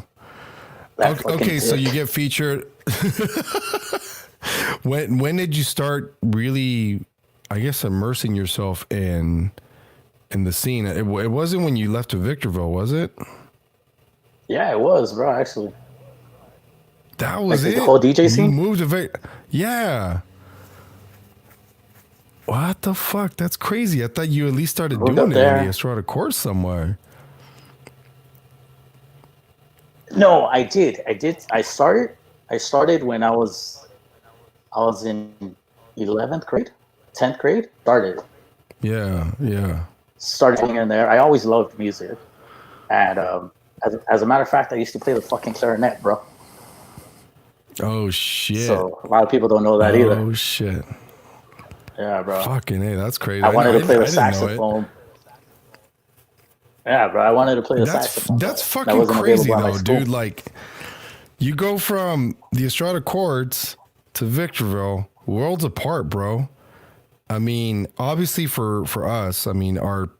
Okay, so you get featured. When did you start really, I guess, immersing yourself in the scene? It wasn't when you left to Victorville, was it? Yeah, it was, bro. Actually, that was it. The whole DJ scene. You moved to yeah. What the fuck? That's crazy. I thought you at least started doing it in the Estrada course somewhere. No, I did. I started when I was in 11th grade, 10th grade. Started. Yeah. Started in there. I always loved music, and as a matter of fact, I used to play the fucking clarinet, bro. Oh shit! So a lot of people don't know that either. Oh shit! Yeah, bro. Fucking hey, that's crazy. I wanted to play the saxophone. Yeah, bro. I wanted to play the saxophone. That's fucking crazy, though, dude. Like, you go from the Estrada Courts to Victorville, worlds apart, bro. I mean, obviously for us, I mean, our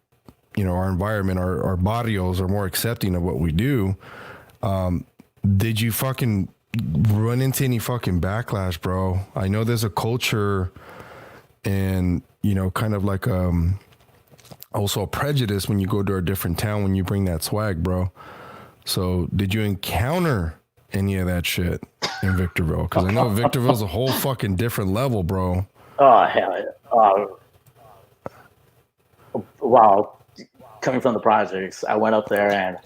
environment, our barrios are more accepting of what we do. Did you fucking run into any fucking backlash, bro? I know there's a culture in kind of like also a prejudice when you go to a different town when you bring that swag, bro. So did you encounter any of that shit in Victorville? Because I know Victorville's a whole fucking different level, bro. Oh hell yeah. Wow. Coming from the projects, I went up there and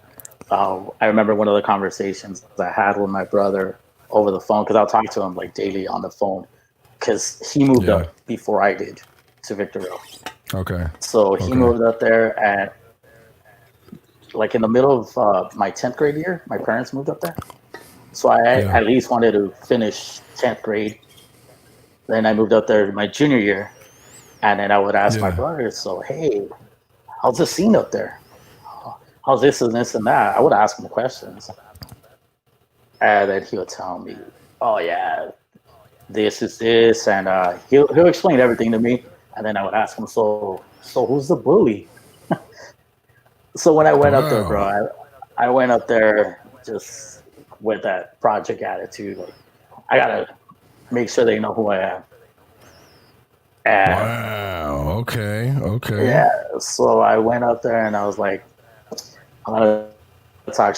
I remember one of the conversations I had with my brother over the phone, because I'll talk to him like daily on the phone, because he moved up before I did to Victorville. Okay. So he moved up there, and like in the middle of my 10th grade year, my parents moved up there. So I at least wanted to finish 10th grade. Then I moved up there my junior year, and then I would ask my brother, so, hey, how's the scene up there? How's this and this and that? I would ask him questions. And then he would tell me, oh, yeah, this is this. And he'll explain everything to me. And then I would ask him, so who's the bully? So when I went up there, bro, I went up there just with that project attitude. Like, I got to make sure they know who I am. And wow. Okay. Yeah. So I went up there and I was like, I'm going to talk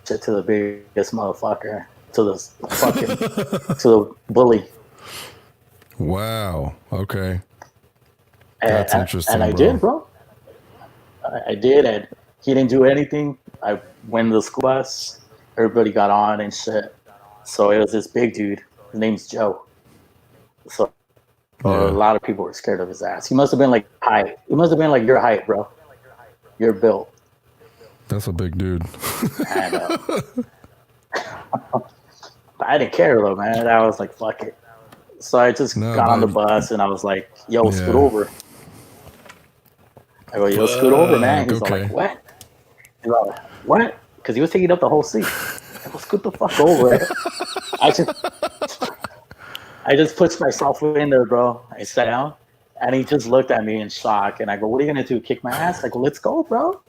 shit to the biggest motherfucker, to this fucking, to the bully. Wow. Okay. That's interesting. And I did, bro. I did. And he didn't do anything. I went to the school bus. Everybody got on and shit. So it was this big dude. His name's Joe. So a lot of people were scared of his ass. He must have been like height. He must have been like your height, bro. You're built. That's a big dude. And, I didn't care though, man. I was like, fuck it. So I just got on the bus and I was like, yo, scoot over. I go, yo, scoot over, man. He's like, what? He's like, what? Because he was taking up the whole seat. I go, scoot the fuck over. I just pushed myself in there, bro. I sat down and he just looked at me in shock. And I go, what are you going to do? Kick my ass? I go, let's go, bro.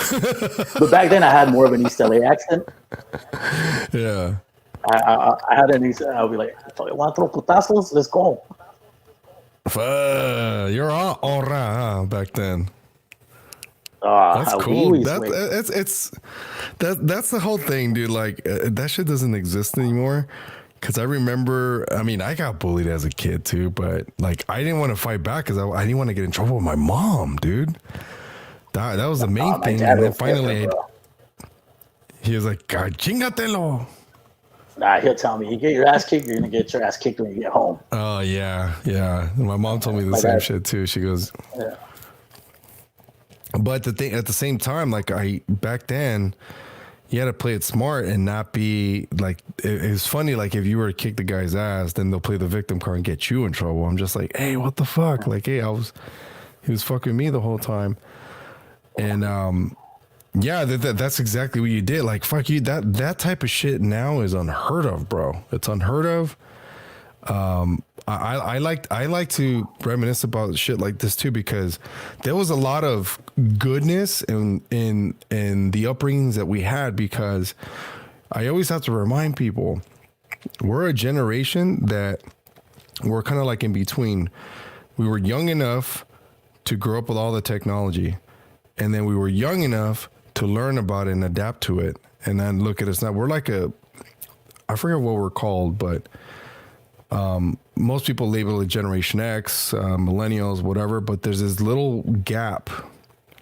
But back then I had more of an East LA accent. Yeah. I had an East, I'll be like, you want to throw putazos? Let's go. You're all right back then. That's cool. That's the whole thing, dude. Like that shit doesn't exist anymore. Cause I remember, I mean, I got bullied as a kid too, but like I didn't want to fight back because I didn't want to get in trouble with my mom, dude. That was the main thing. And then finally, he was like, "Chingatelo." Nah, he'll tell me, you get your ass kicked, you're gonna get your ass kicked when you get home. Oh yeah. My mom told me the same shit too. She goes, yeah. But the thing at the same time, like back then, you had to play it smart and not be like. It was funny, like if you were to kick the guy's ass, then they'll play the victim card and get you in trouble. I'm just like, hey, what the fuck? Like, hey, he was fucking me the whole time, and yeah, that's exactly what you did. Like, fuck you. That type of shit now is unheard of, bro. It's unheard of. I like to reminisce about shit like this too, because there was a lot of goodness in the upbringings that we had, because I always have to remind people we're a generation that we're kind of like in between. We were young enough to grow up with all the technology, and then we were young enough to learn about it and adapt to it. And then look at us now. We're like I forget what we're called, but most people label it Generation X, millennials, whatever, but there's this little gap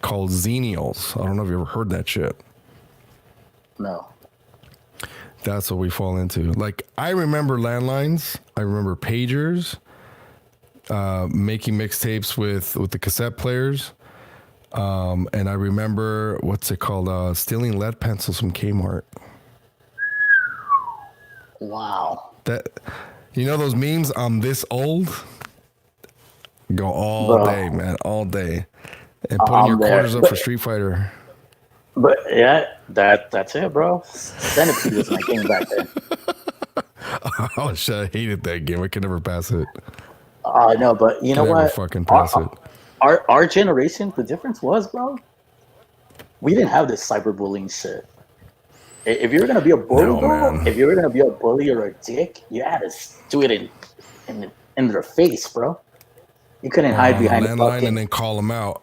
called Xennials. I don't know if you ever heard that shit. No. That's what we fall into. Like, I remember landlines. I remember pagers, making mixtapes with the cassette players. And I remember, what's it called? Stealing lead pencils from Kmart. Wow. You know those memes, I'm this old? Go all day, man, all day. And putting your quarters up for Street Fighter. But yeah, that's it, bro. Centipede was my game back then. Oh shit, I hated that game. I could never pass it. I know, but you know what? Fucking pass it. Our generation, the difference was, bro, we didn't have this cyberbullying shit. If you were gonna be a bully, bro, if you were gonna be a bully or a dick, you had to do it in their face, bro. You couldn't hide on a behind a landline and fucking. then call them out.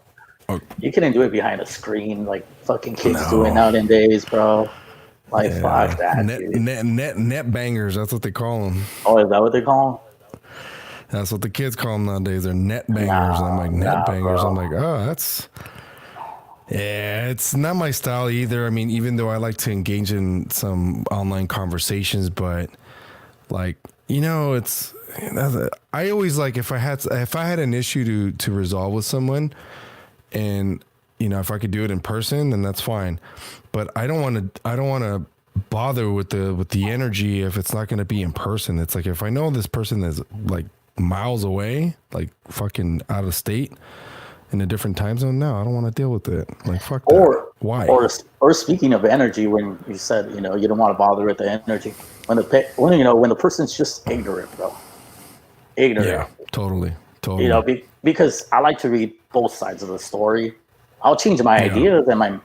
Oh, You couldn't do it behind a screen like fucking kids do it no. nowadays, bro. Like fuck Yeah. that, dude. Net bangers. That's what they call them. Oh, is that what they call That's what the kids call them nowadays. They're net them? bangers. And I'm Nah, like, net nah, bangers. I'm bro. like, oh, that's. Yeah, it's not my style either. I mean, even though I like to engage in some online conversations, but like, it's. I always like if I had an issue to resolve with someone, and if I could do it in person, then that's fine. But I don't want to bother with the energy if it's not going to be in person. It's like if I know this person is like miles away, like fucking out of state in a different time zone, no, I don't want to deal with it. Like fuck that. Or Why? or speaking of energy, when you said you don't want to bother with the energy, when when the person's just ignorant, bro, ignorant. Yeah, totally. Because I like to read both sides of the story. I'll change my Yeah. ideas and my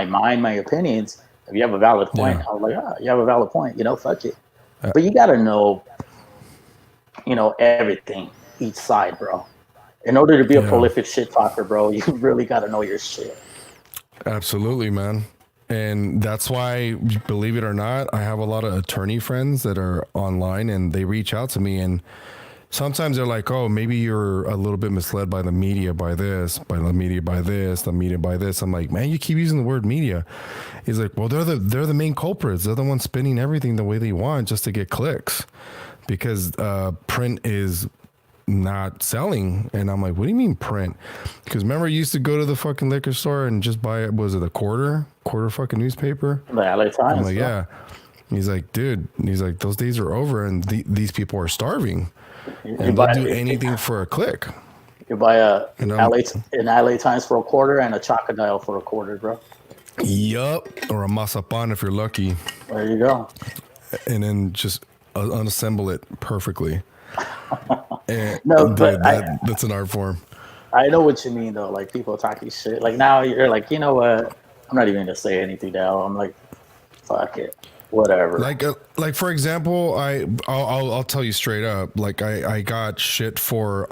mind, my opinions. If you have a valid point, Yeah. I'm like, you have a valid point. Fuck it. But you gotta know, everything, each side, bro. In order to be a Yeah. prolific shit talker, bro, you really gotta know your shit. Absolutely, man. And that's why, believe it or not, I have a lot of attorney friends that are online and they reach out to me, and sometimes they're like, oh, maybe you're a little bit misled by the media by this, by the media by this, the media by this. I'm like, man, you keep using the word media. He's like, well, they're the main culprits. They're the ones spinning everything the way they want just to get clicks, because print is not selling. And I'm like, what do you mean print? Because remember, you used to go to the fucking liquor store and just buy, was it a quarter fucking newspaper? The LA Times. I'm like, bro. yeah. He's like, dude, he's like, those days are over, and these people are starving, and they'll do anything for a click. You buy And an LA Times for a quarter and a Chocodile for a quarter, bro. Yup, or a masapan if you're lucky, There you go. and then just unassemble it perfectly. And No, dude, but that's an art form. I know what you mean though. Like people talking shit. Like now you're like, you know what? I'm not even gonna say anything now. I'm like, fuck it, whatever. Like for example, I'll tell you straight up. Like I got shit for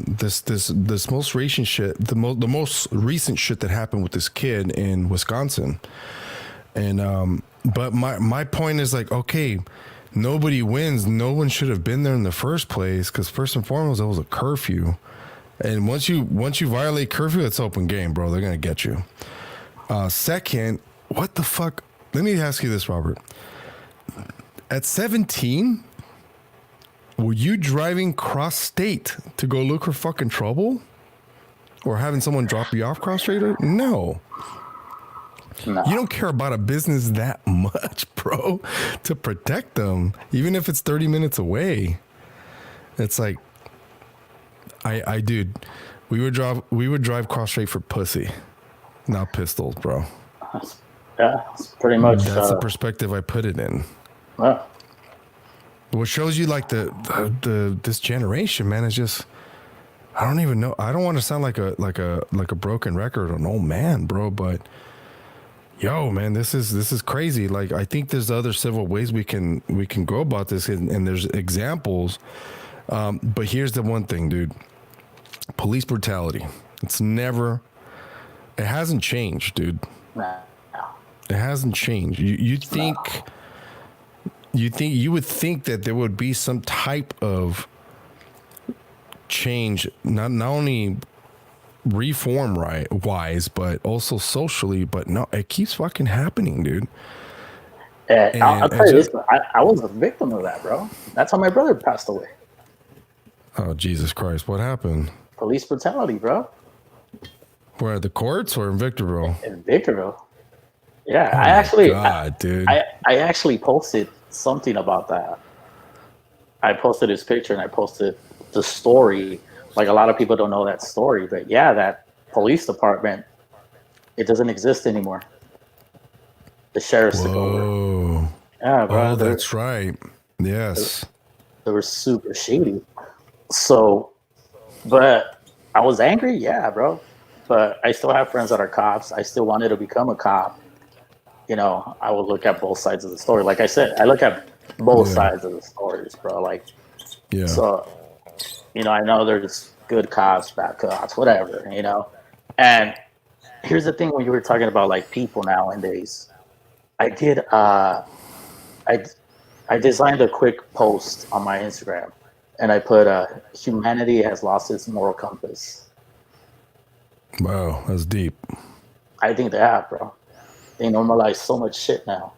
this most recent shit, the most recent shit that happened with this kid in Wisconsin, and but my point is like, okay, nobody wins. No one should have been there in the first place, because first and foremost, it was a curfew, and once you violate curfew, it's open game, bro. They're gonna get you. Second, what the fuck? Let me ask you this, Robert. At 17, were you driving cross state to go look for fucking trouble, or having someone drop you off cross state? No. No. You don't care about a business that much, bro, to protect them, even if it's 30 minutes away. It's like, dude, we would drive cross straight for pussy, not pistols, bro. Yeah, it's pretty much. That's the perspective I put it in. Well, What shows you like the this generation, man, is just, I don't even know. I don't want to sound like a broken record or an old man, bro, but yo, man, this is crazy. Like, I think there's other several ways we can go about this, and there's examples. But here's the one thing, dude. Police brutality. It hasn't changed, dude. nah. It hasn't changed. You would think that there would be some type of change, not only reform wise, but also socially. But no, it keeps fucking happening, dude. And I'll tell you this, I was a victim of that, bro. That's how my brother passed away. Oh, Jesus Christ. What happened? Police brutality, bro. Where, at the courts or in Victorville? In Victorville. Yeah, Dude. I actually posted something about that. I posted his picture and I posted the story. Like, a lot of people don't know that story, but yeah, that police department, it doesn't exist anymore. The sheriffs took over. Whoa. Yeah, bro. Oh, that's right. Yes. They were super shady. So, but I was angry, yeah, bro. But I still have friends that are cops. I still wanted to become a cop. I would look at both sides of the story. Like I said, I look at both sides of the stories, bro. Like, Yeah. so, I know there's good cops, bad cops, whatever, you know. And here's the thing: when you were talking about like people nowadays, I did. I I designed a quick post on my Instagram, and I put, "Humanity has lost its moral compass." Wow, that's deep. I think they have, bro. They normalize so much shit now.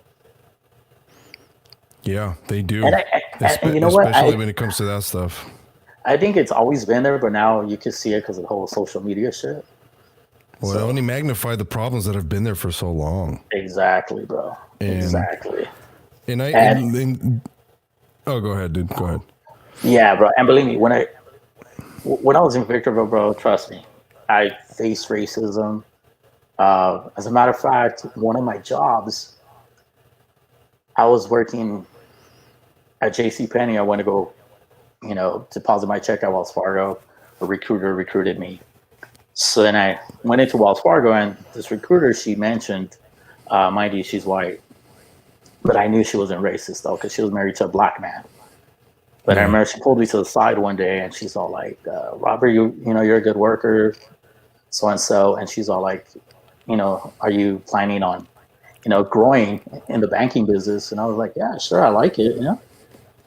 Yeah, they do. And and you know what? Especially when it comes to that stuff. I think it's always been there, but now you can see it because of the whole social media shit. Well, it only magnified the problems that have been there for so long. Exactly, bro. Exactly. And oh, go ahead, dude. Go ahead. Yeah, bro. And believe me, when I was in Victorville, bro, trust me, I faced racism. As a matter of fact, one of my jobs, I was working at JCPenney. I went to go, deposit my check at Wells Fargo. A recruiter recruited me. So then I went into Wells Fargo, and this recruiter, she mentioned, mind you, she's white, but I knew she wasn't racist though, because she was married to a black man. But I remember she pulled me to the side one day, and she's all like, "Robert, you're a good worker, so and so," and she's all like, "Are you planning on, growing in the banking business?" And I was like, "Yeah, sure, I like it,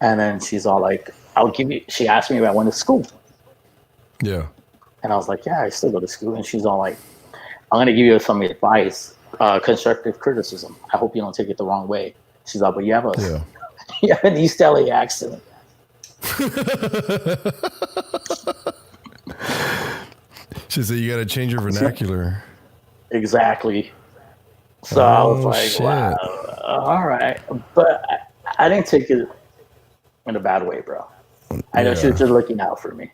And then she's all like, "I'll give you." She asked me if I went to school. Yeah. And I was like, "Yeah, I still go to school." And she's all like, "I'm gonna give you some advice, constructive criticism. I hope you don't take it the wrong way." She's like, "But you have you have an East LA accent." She said you got to change your vernacular. Exactly. So I was like, shit. "Wow, all right," but I didn't take it in a bad way, bro. I know she was just looking out for me.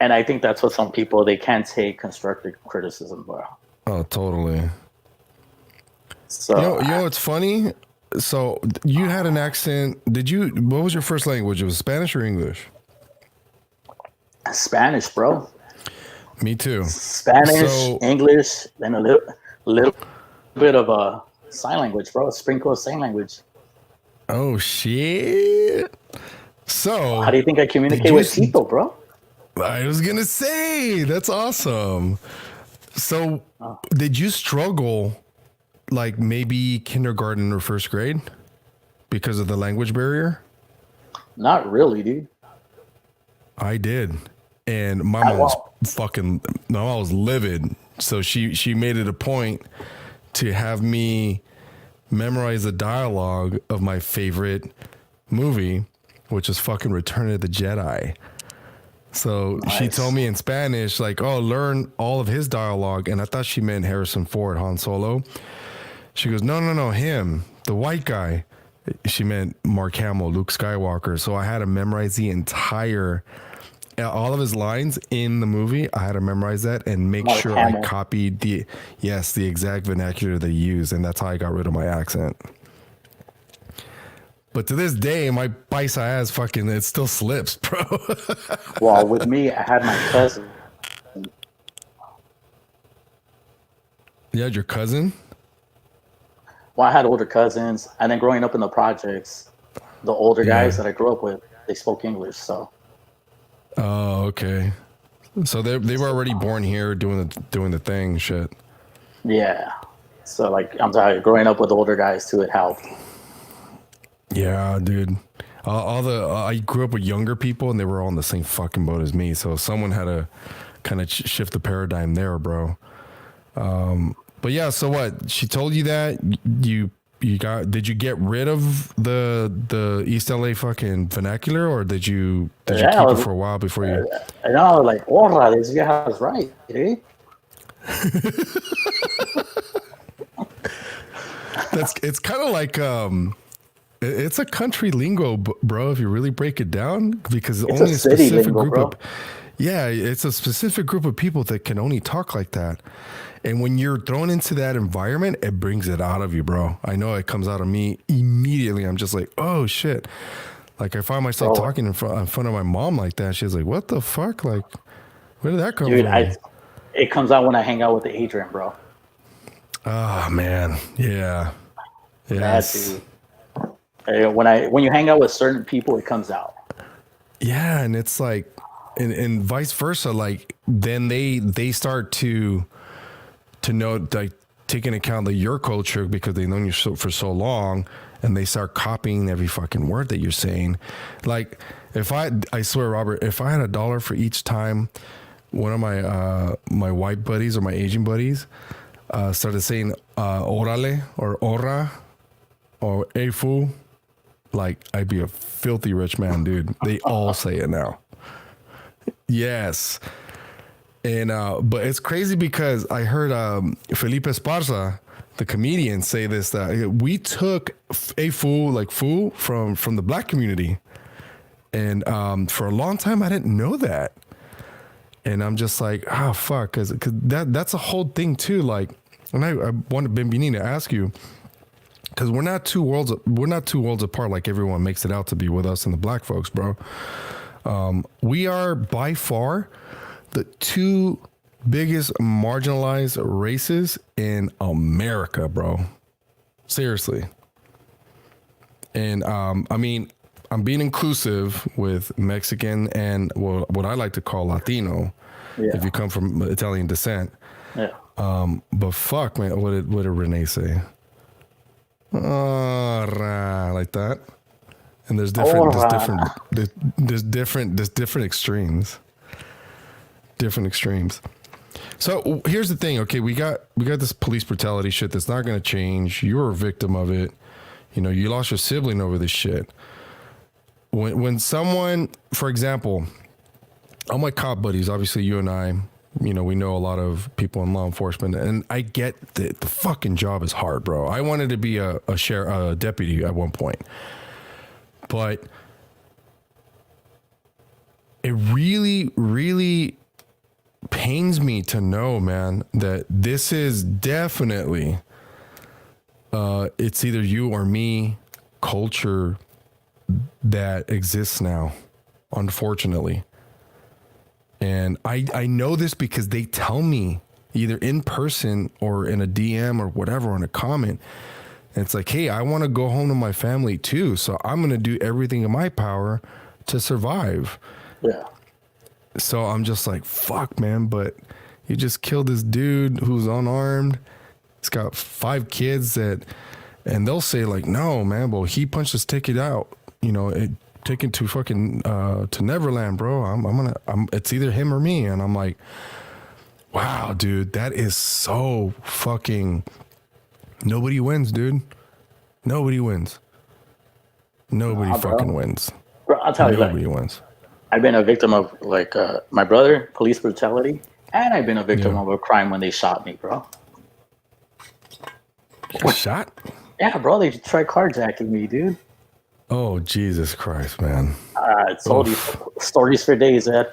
And I think that's what some people, they can't take constructive criticism, bro. Oh, totally. So you know what's funny? So you had an accent. What was your first language? It was Spanish or English? Spanish, bro. Me too. Spanish, English, then a little bit of a sign language, bro. Sprinkle of sign language. Oh shit. So how do you think I communicate with people, bro? I was gonna say that's awesome. So did you struggle like maybe kindergarten or first grade because of the language barrier? Not really, dude. I did. And my mom was livid. So she made it a point to have me memorize the dialogue of my favorite movie, which is fucking Return of the Jedi. So she told me in Spanish, like, "Oh, learn all of his dialogue." And I thought she meant Harrison Ford, Han Solo. She goes, no, him, the white guy. She meant Mark Hamill, Luke Skywalker. So I had to memorize all of his lines in the movie. I had to memorize that and make sure I copied the exact vernacular they used. And that's how I got rid of my accent. But to this day, my paisa ass it still slips, bro. Well, with me, I had my cousin. You had your cousin? Well, I had older cousins, and then growing up in the projects, the older guys that I grew up with, they spoke English, so. Oh, okay. So they were already born here doing the thing, shit. Yeah. So like I'm sorry, growing up with older guys too, it helped. Yeah, dude. I grew up with younger people, and they were all in the same fucking boat as me. So someone had to kind of shift the paradigm there, bro. But yeah, so what? She told you that did you get rid of the East LA fucking vernacular, or did you keep it for a while before you? I know, like, "Orra, this guy was right, eh?" It's kind of like it's a country lingo, bro. If you really break it down, because it's only a specific lingo, group of it's a specific group of people that can only talk like that. And when you're thrown into that environment, it brings it out of you, bro. I know it comes out of me immediately. I'm just like, oh shit. Like I find myself talking in front of my mom like that. She's like, "What the fuck? Like, where did that come from?" Dude, it comes out when I hang out with Adrian, bro. Oh man, yeah, yes. When you hang out with certain people, it comes out. Yeah, and it's like and vice versa. Like then they start to know, like, take into account that your culture, because they've known you for so long, and they start copying every fucking word that you're saying. Like if I swear, Robert, if I had $1 for each time one of my white buddies or my Asian buddies started saying orale or ora or hey fool, like I'd be a filthy rich man, dude. They all say it now. Yes. And but it's crazy because I heard Felipe Esparza, the comedian, say this, that we took a fool, like fool, from the black community. And for a long time I didn't know that. And I'm just like, oh fuck, cause that's a whole thing too. Like, and I wanted Bimbini to ask you, because we're not two worlds apart like everyone makes it out to be with us and the black folks, bro. We are by far the two biggest marginalized races in America, bro. Seriously. And I mean, I'm being inclusive with Mexican and what I like to call Latino, if you come from Italian descent. Yeah. But fuck, man, what did Renee say? Like that. And there's different extremes. Different extremes. So here's the thing. Okay, we got this police brutality shit that's not going to change. You're a victim of it. You know, you lost your sibling over this shit. When someone, for example, all my cop buddies, obviously you and I, you know, we know a lot of people in law enforcement, and I get that the fucking job is hard, bro. I wanted to be a deputy at one point, but it really, really pains me to know, man, that this is definitely, it's either you or me culture that exists now, unfortunately. And I know this because they tell me either in person or in a DM or whatever on a comment. And it's like, hey, I want to go home to my family too. So I'm going to do everything in my power to survive. Yeah. So I'm just like, fuck, man. But you just killed this dude who's unarmed. He's got 5 kids and they'll say like, no, man, well, he punched his ticket out. You know, taken to fucking to Neverland, bro. It's either him or me. And I'm like, wow, dude, that is so fucking, nobody wins, dude. Nobody wins. Nobody fucking wins. Bro, I'll tell you, nobody wins. I've been a victim of like my brother, police brutality, and I've been a victim of a crime when they shot me, bro. You got shot? Yeah, bro, they tried carjacking me, dude. Oh, Jesus Christ, man. I told you stories for days, Ed.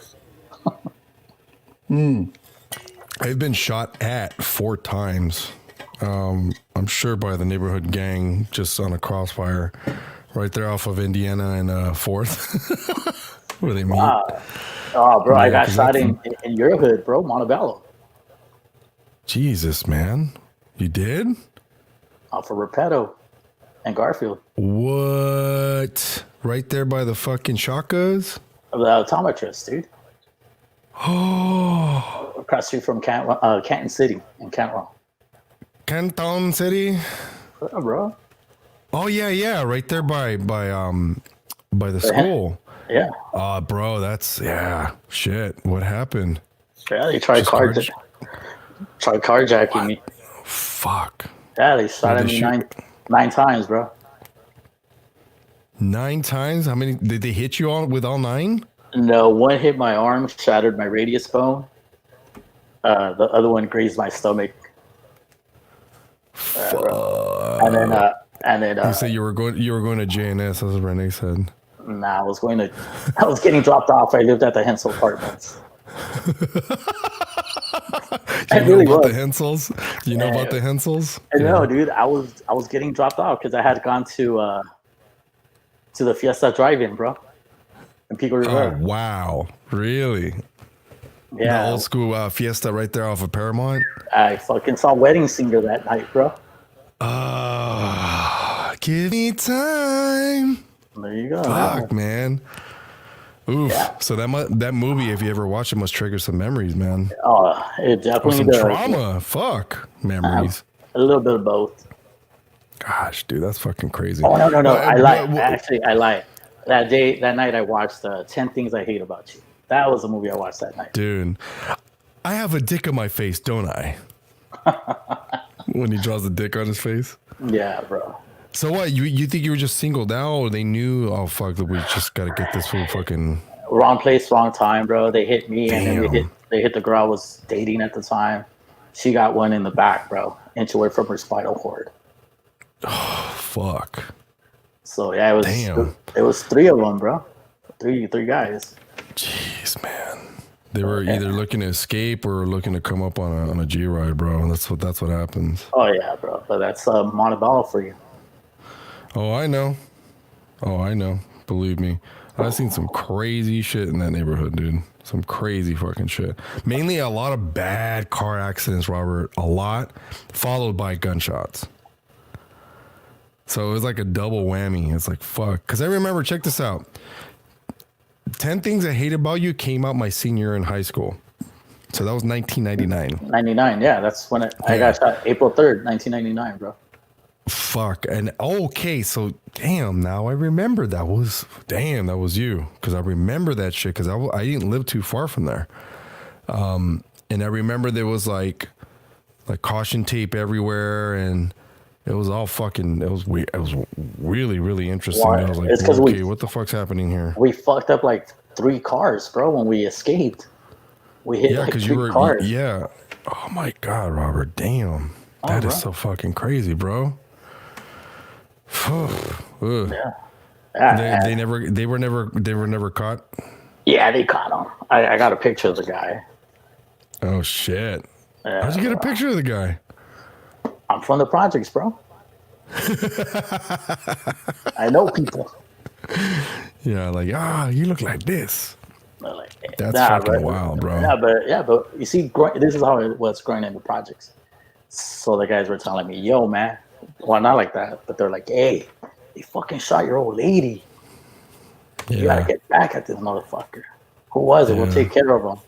I've been shot at 4 times. I'm sure by the neighborhood gang, just on a crossfire, right there off of Indiana and 4th, where they meet. Wow. Oh, bro, I got shot in your hood, bro, Montebello. Jesus, man. You did? Off of Repetto and Garfield. What? Right there by the fucking shotguns? The optometrist, dude. Oh. Across the street from Canton City in Cantwell. Canton City? Yeah, bro. Oh, yeah. Right there by the school. Yeah. Bro, that's, shit. What happened? Yeah, they tried carjacking me. Fuck. Yeah, they shot at me nine times, bro. 9 times? How many did they hit you with all 9? No, one hit my arm, shattered my radius bone. The other one grazed my stomach. And then you said you were going to JNS, as Renee said. Nah, I was getting dropped off. I lived at the Hensel Apartments. You know about the Hensels? You know about the Hensels? No, dude. I was getting dropped off because I had gone to the Fiesta Drive-In, bro, in Pico Rivera. Oh, wow. Really? Yeah. The old school Fiesta right there off of Paramount? I fucking saw Wedding Singer that night, bro. Give me time. There you go. Fuck, man. Oof. Yeah. So that movie, if you ever watch it, must trigger some memories, man. It Or definitely some does. trauma. Fuck. Memories. A little bit of both. Gosh, dude, that's fucking crazy. Oh no! Well, I lie. Actually, I lie. That night, I watched 10 Things I Hate About You. That was the movie I watched that night. dude, I have a dick on my face, don't I? When he draws the dick on his face. Yeah, bro. So what? You think you were just singled out, or they knew? Oh fuck, that we just gotta get this fool fucking Wrong place, wrong time, bro. They hit me, and then Damn. they hit the girl I was dating at the time. She got one in the back, bro, inch away from her spinal cord. fuck. So yeah, it was three of them, bro. Three guys. Jeez, man. They were either looking to escape or looking to come up on a G ride, bro. That's what happens. Oh yeah, bro. But that's Montebello for you. Oh, I know. Believe me. I've seen some crazy shit in that neighborhood, dude. Some crazy fucking shit. Mainly a lot of bad car accidents, Robert. A lot, followed by gunshots. So it was like a double whammy. It's like, fuck. Because I remember, check this out. 10 Things I Hate About You came out my senior year in high school. So that was 1999. 99, yeah. That's when I got shot April 3rd, 1999, bro. Fuck. And okay, so damn, now I remember that was you. Because I remember that shit because I didn't live too far from there. And I remember there was like caution tape everywhere, and it was all fucking, it was really, really interesting. Why? I was like, It's 'cause okay, what the fuck's happening here? We fucked up like 3 cars, bro, when we escaped. We hit like 3 cars. yeah. Oh my God, Robert, damn. That is so fucking crazy, bro. Ugh. Yeah. They were never caught. Yeah, they caught him. I got a picture of the guy. Oh shit. Yeah, How'd you get a picture of the guy? I'm from the projects, bro. I know people. Yeah, like, you look like this. They're like, That's fucking wild, bro. But you see, this is how it was growing in the projects. So the guys were telling me, yo, man. Well, not like that, but they're like, hey, they fucking shot your old lady. Yeah. You gotta get back at this motherfucker. Who was it? We'll take care of him.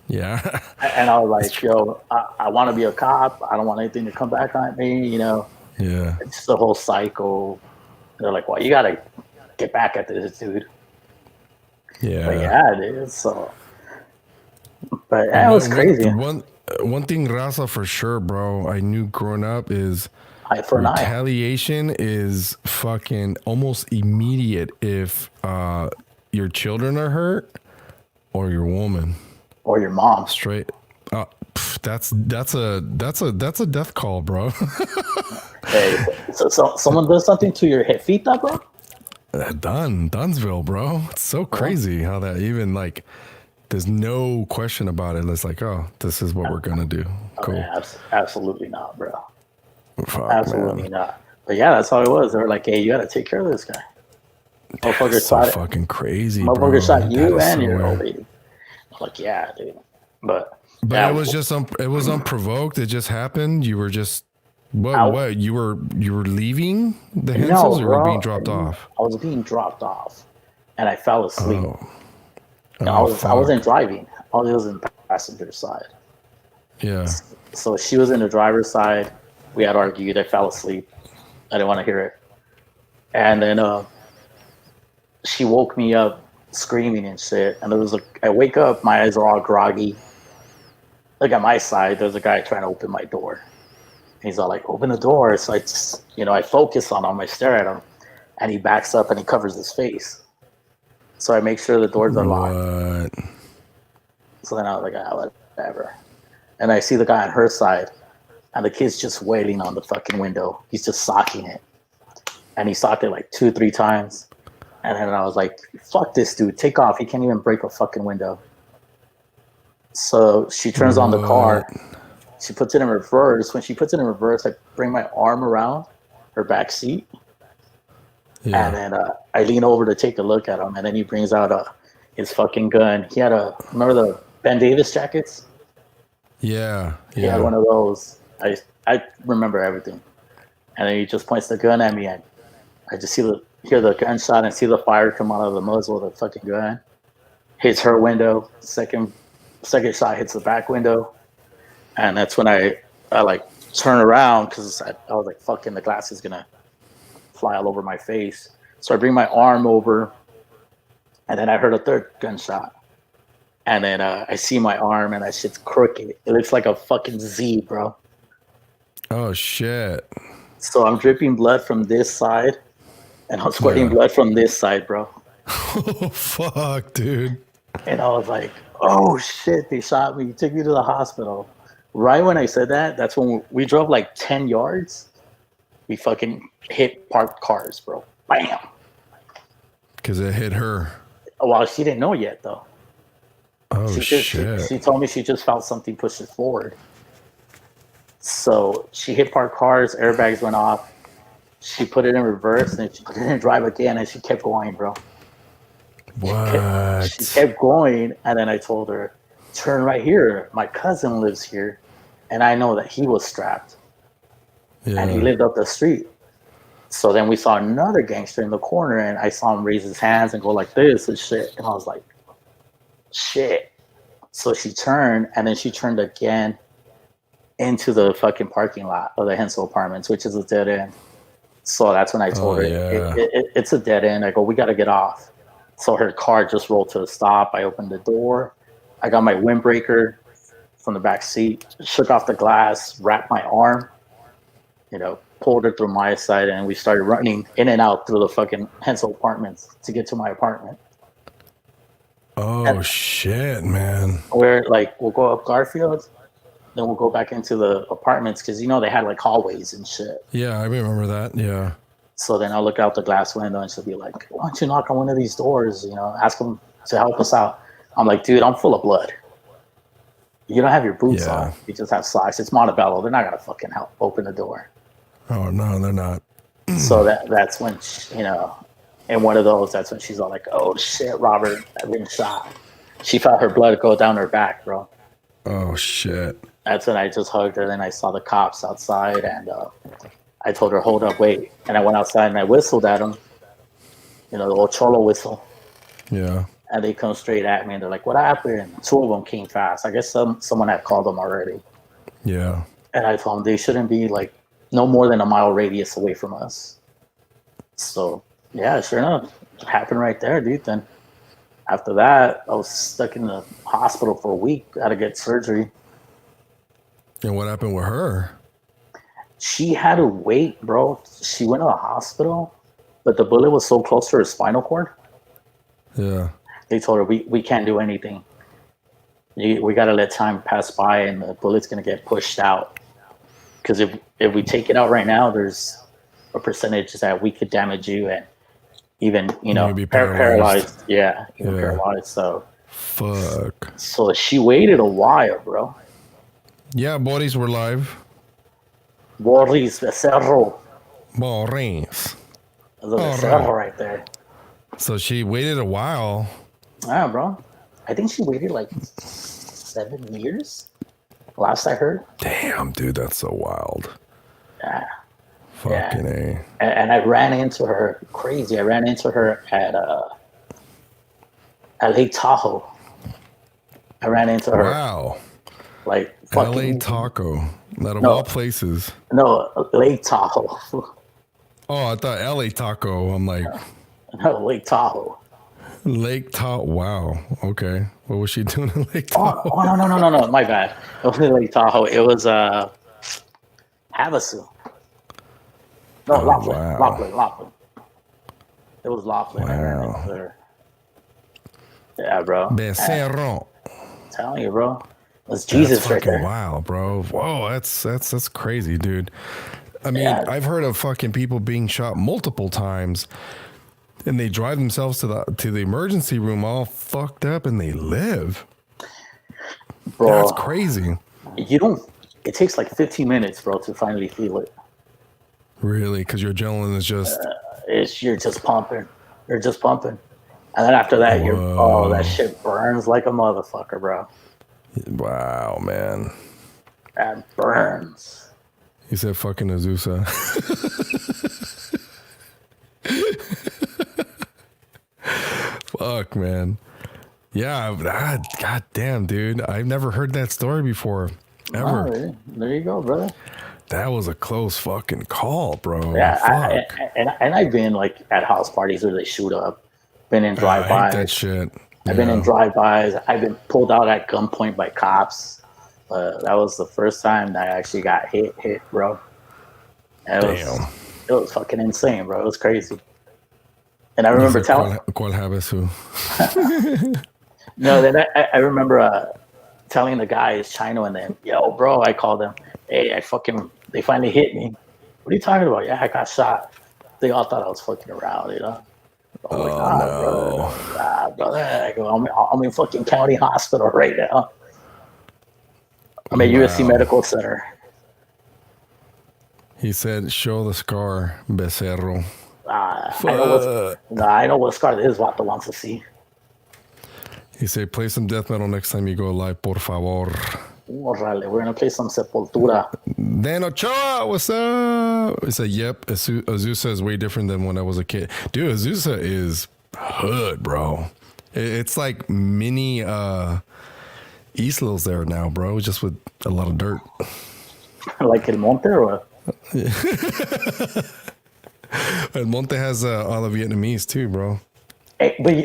Yeah. And I was like, yo, I want to be a cop. I don't want anything to come back on me, you know. Yeah. It's the whole cycle. They're like, well, you got to get back at this dude. Yeah. But yeah, dude. So, but yeah, it was crazy. One thing, Raza, for sure, bro, I knew growing up is Eye for an eye. retaliation is fucking almost immediate if your children are hurt or your woman. Or your mom. Straight. That's a death call, bro. Hey, so someone does something to your jefita, bro? Dunsville, bro. It's so crazy how that even like, there's no question about it. It's like, oh, this is what we're gonna do. Cool. Yeah, absolutely not, bro. Fuck, Absolutely man. not. But yeah, that's how it was. They were like, hey, you got to take care of this guy. Motherfucker That's so shot fucking crazy, bro. Motherfucker shot you That is and so your weird. old lady. I'm like, yeah, dude. But yeah, it was just it was unprovoked. It just happened. You were just what? You were leaving the Hensels, or you were being dropped off? I was being dropped off, and I fell asleep. Oh, I wasn't driving. I was in the passenger side. Yeah. So she was in the driver's side. We had argued. I fell asleep. I didn't want to hear it. And then she woke me up screaming and shit. And I wake up, my eyes are all groggy. Like at my side, there's a guy trying to open my door. And he's all like, open the door. So I just, I focus on him. I stare at him. And he backs up and he covers his face. So I make sure the doors are locked. So then I was like, whatever. And I see the guy on her side. And the kid's just wailing on the fucking window. He's just socking it. And he socked it like 2-3 times. And then I was like, fuck this dude. Take off. He can't even break a fucking window. So she turns on the car. She puts it in reverse. When she puts it in reverse, I bring my arm around her back seat. Yeah. And then I lean over to take a look at him. And then he brings out his fucking gun. He had remember the Ben Davis jackets? Yeah. He had one of those. I remember everything. And then he just points the gun at me, and I just see hear the gunshot and see the fire come out of the muzzle of the fucking gun. Hits her window. Second shot hits the back window, and that's when I like turn around because I was like, "Fucking, the glass is gonna fly all over my face." So I bring my arm over, and then I heard a third gunshot, and then I see my arm, and that shit's crooked. It looks like a fucking Z, bro. Oh shit. So I'm dripping blood from this side, and I'm squirting blood from this side, bro. Oh fuck, dude. And I was like, "Oh shit, they shot me. Took me to the hospital." Right when I said that, that's when we drove like 10 yards. We fucking hit parked cars, bro. Bam. Because it hit her. Well, she didn't know yet, though. Oh shit. She told me she just felt something push it forward. So she hit parked cars, airbags went off. She put it in reverse, and she didn't drive again, and she kept going, bro. What? She kept going, and then I told her, "Turn right here. My cousin lives here, and I know that he was strapped, and he lived up the street." So then we saw another gangster in the corner, and I saw him raise his hands and go like this and shit, and I was like, "Shit." So she turned, and then she turned again into the fucking parking lot of the Hensel Apartments, which is a dead end. So that's when I told her, it's a dead end. I go, "We got to get off." So her car just rolled to a stop. I opened the door. I got my windbreaker from the back seat, shook off the glass, wrapped my arm, pulled her through my side, and we started running in and out through the fucking Hensel Apartments to get to my apartment. Oh, shit, man. Where, like, we'll go up Garfield, then we'll go back into the apartments because, they had, like, hallways and shit. Yeah, I remember that, yeah. So then I'll look out the glass window and she'll be like, "Why don't you knock on one of these doors, ask them to help us out." I'm like, "Dude, I'm full of blood. You don't have your boots on. You just have socks. It's Montebello. They're not going to fucking help open the door." Oh, no, they're not. So that's when, in one of those, that's when she's all like, "Oh, shit, Robert, I've been shot." She felt her blood go down her back, bro. Oh, shit. That's when I just hugged her. Then I saw the cops outside, and I told her, "Hold up, wait." And I went outside and I whistled at them, the old cholo whistle. Yeah. And they come straight at me and they're like, "What happened?" And two of them came fast. I guess someone had called them already. Yeah. And I told them they shouldn't be like no more than a mile radius away from us. So yeah, sure enough, it happened right there, dude. Then after that, I was stuck in the hospital for a week. I had to get surgery. And what happened with her? She had to wait, bro. She went to the hospital, but the bullet was so close to her spinal cord. Yeah. They told her, we can't do anything. We got to let time pass by, and the bullet's going to get pushed out. Because if we take it out right now, there's a percentage that we could damage you and even, be paralyzed. Yeah, paralyzed. So, fuck. So she waited a while, bro. Yeah, bodies were live. Boris Becerro. Boris. There's a Becerro right there. So she waited a while. Yeah, bro. I think she waited like 7 years. Last I heard. Damn, dude, that's so wild. Yeah. Fucking A. And I ran into her crazy. I ran into her at Lake Tahoe. I ran into her. Wow. Like fucking LA Taco. Out of all places. No, Lake Tahoe. Oh, I thought LA Taco. I'm like. No, Lake Tahoe. Lake Tahoe. Wow. Okay. What was she doing in Lake Tahoe? Oh no. My bad. It wasn't Lake Tahoe. It was Havasu. No, Laughlin. Wow. Laughlin. It was Laughlin. Wow. Yeah, bro. Becerro. I'm telling you, bro. That's Jesus that's right there. Wow, bro. Whoa, that's crazy, dude. I mean, I've heard of fucking people being shot multiple times, and they drive themselves to the emergency room all fucked up, and they live. Bro, that's crazy. It takes like 15 minutes, bro, to finally feel it. Really? Because your adrenaline is just... you're just pumping. You're just pumping. And then after that, that shit burns like a motherfucker, bro. Wow, man. That burns. He said fucking Azusa. fuck, man. Yeah, god damn, dude. I've never heard that story before. Ever. Oh, there you go, brother. That was a close fucking call, bro. Yeah, Fuck. and I've been like at house parties where they shoot up. Been in I hate that drive-bys. shit. I've been in drive-bys. I've been pulled out at gunpoint by cops. That was the first time that I actually got hit, bro. Damn. It was fucking insane, bro. It was crazy. And I remember telling. ¿Cuál habes tú? No, then I remember telling the guys, Chino and them, yo, bro, I called them. Hey, they finally hit me. What are you talking about? Yeah, I got shot. They all thought I was fucking around, you know? Oh, like, no. brother. I go, I'm in fucking county hospital right now. I'm at USC Medical Center. He said, show the scar, becerro. I know what scar this Vato wants to see. He said, play some death metal next time you go live, por favor. We're going to play some Sepultura. Dan Ochoa, what's up? He said, yep, Azusa is way different than when I was a kid. Dude, Azusa is hood, bro. It's like mini Eastlands there now, bro, just with a lot of dirt. Like El Monte or what? El Monte has all the Vietnamese too, bro. Hey, but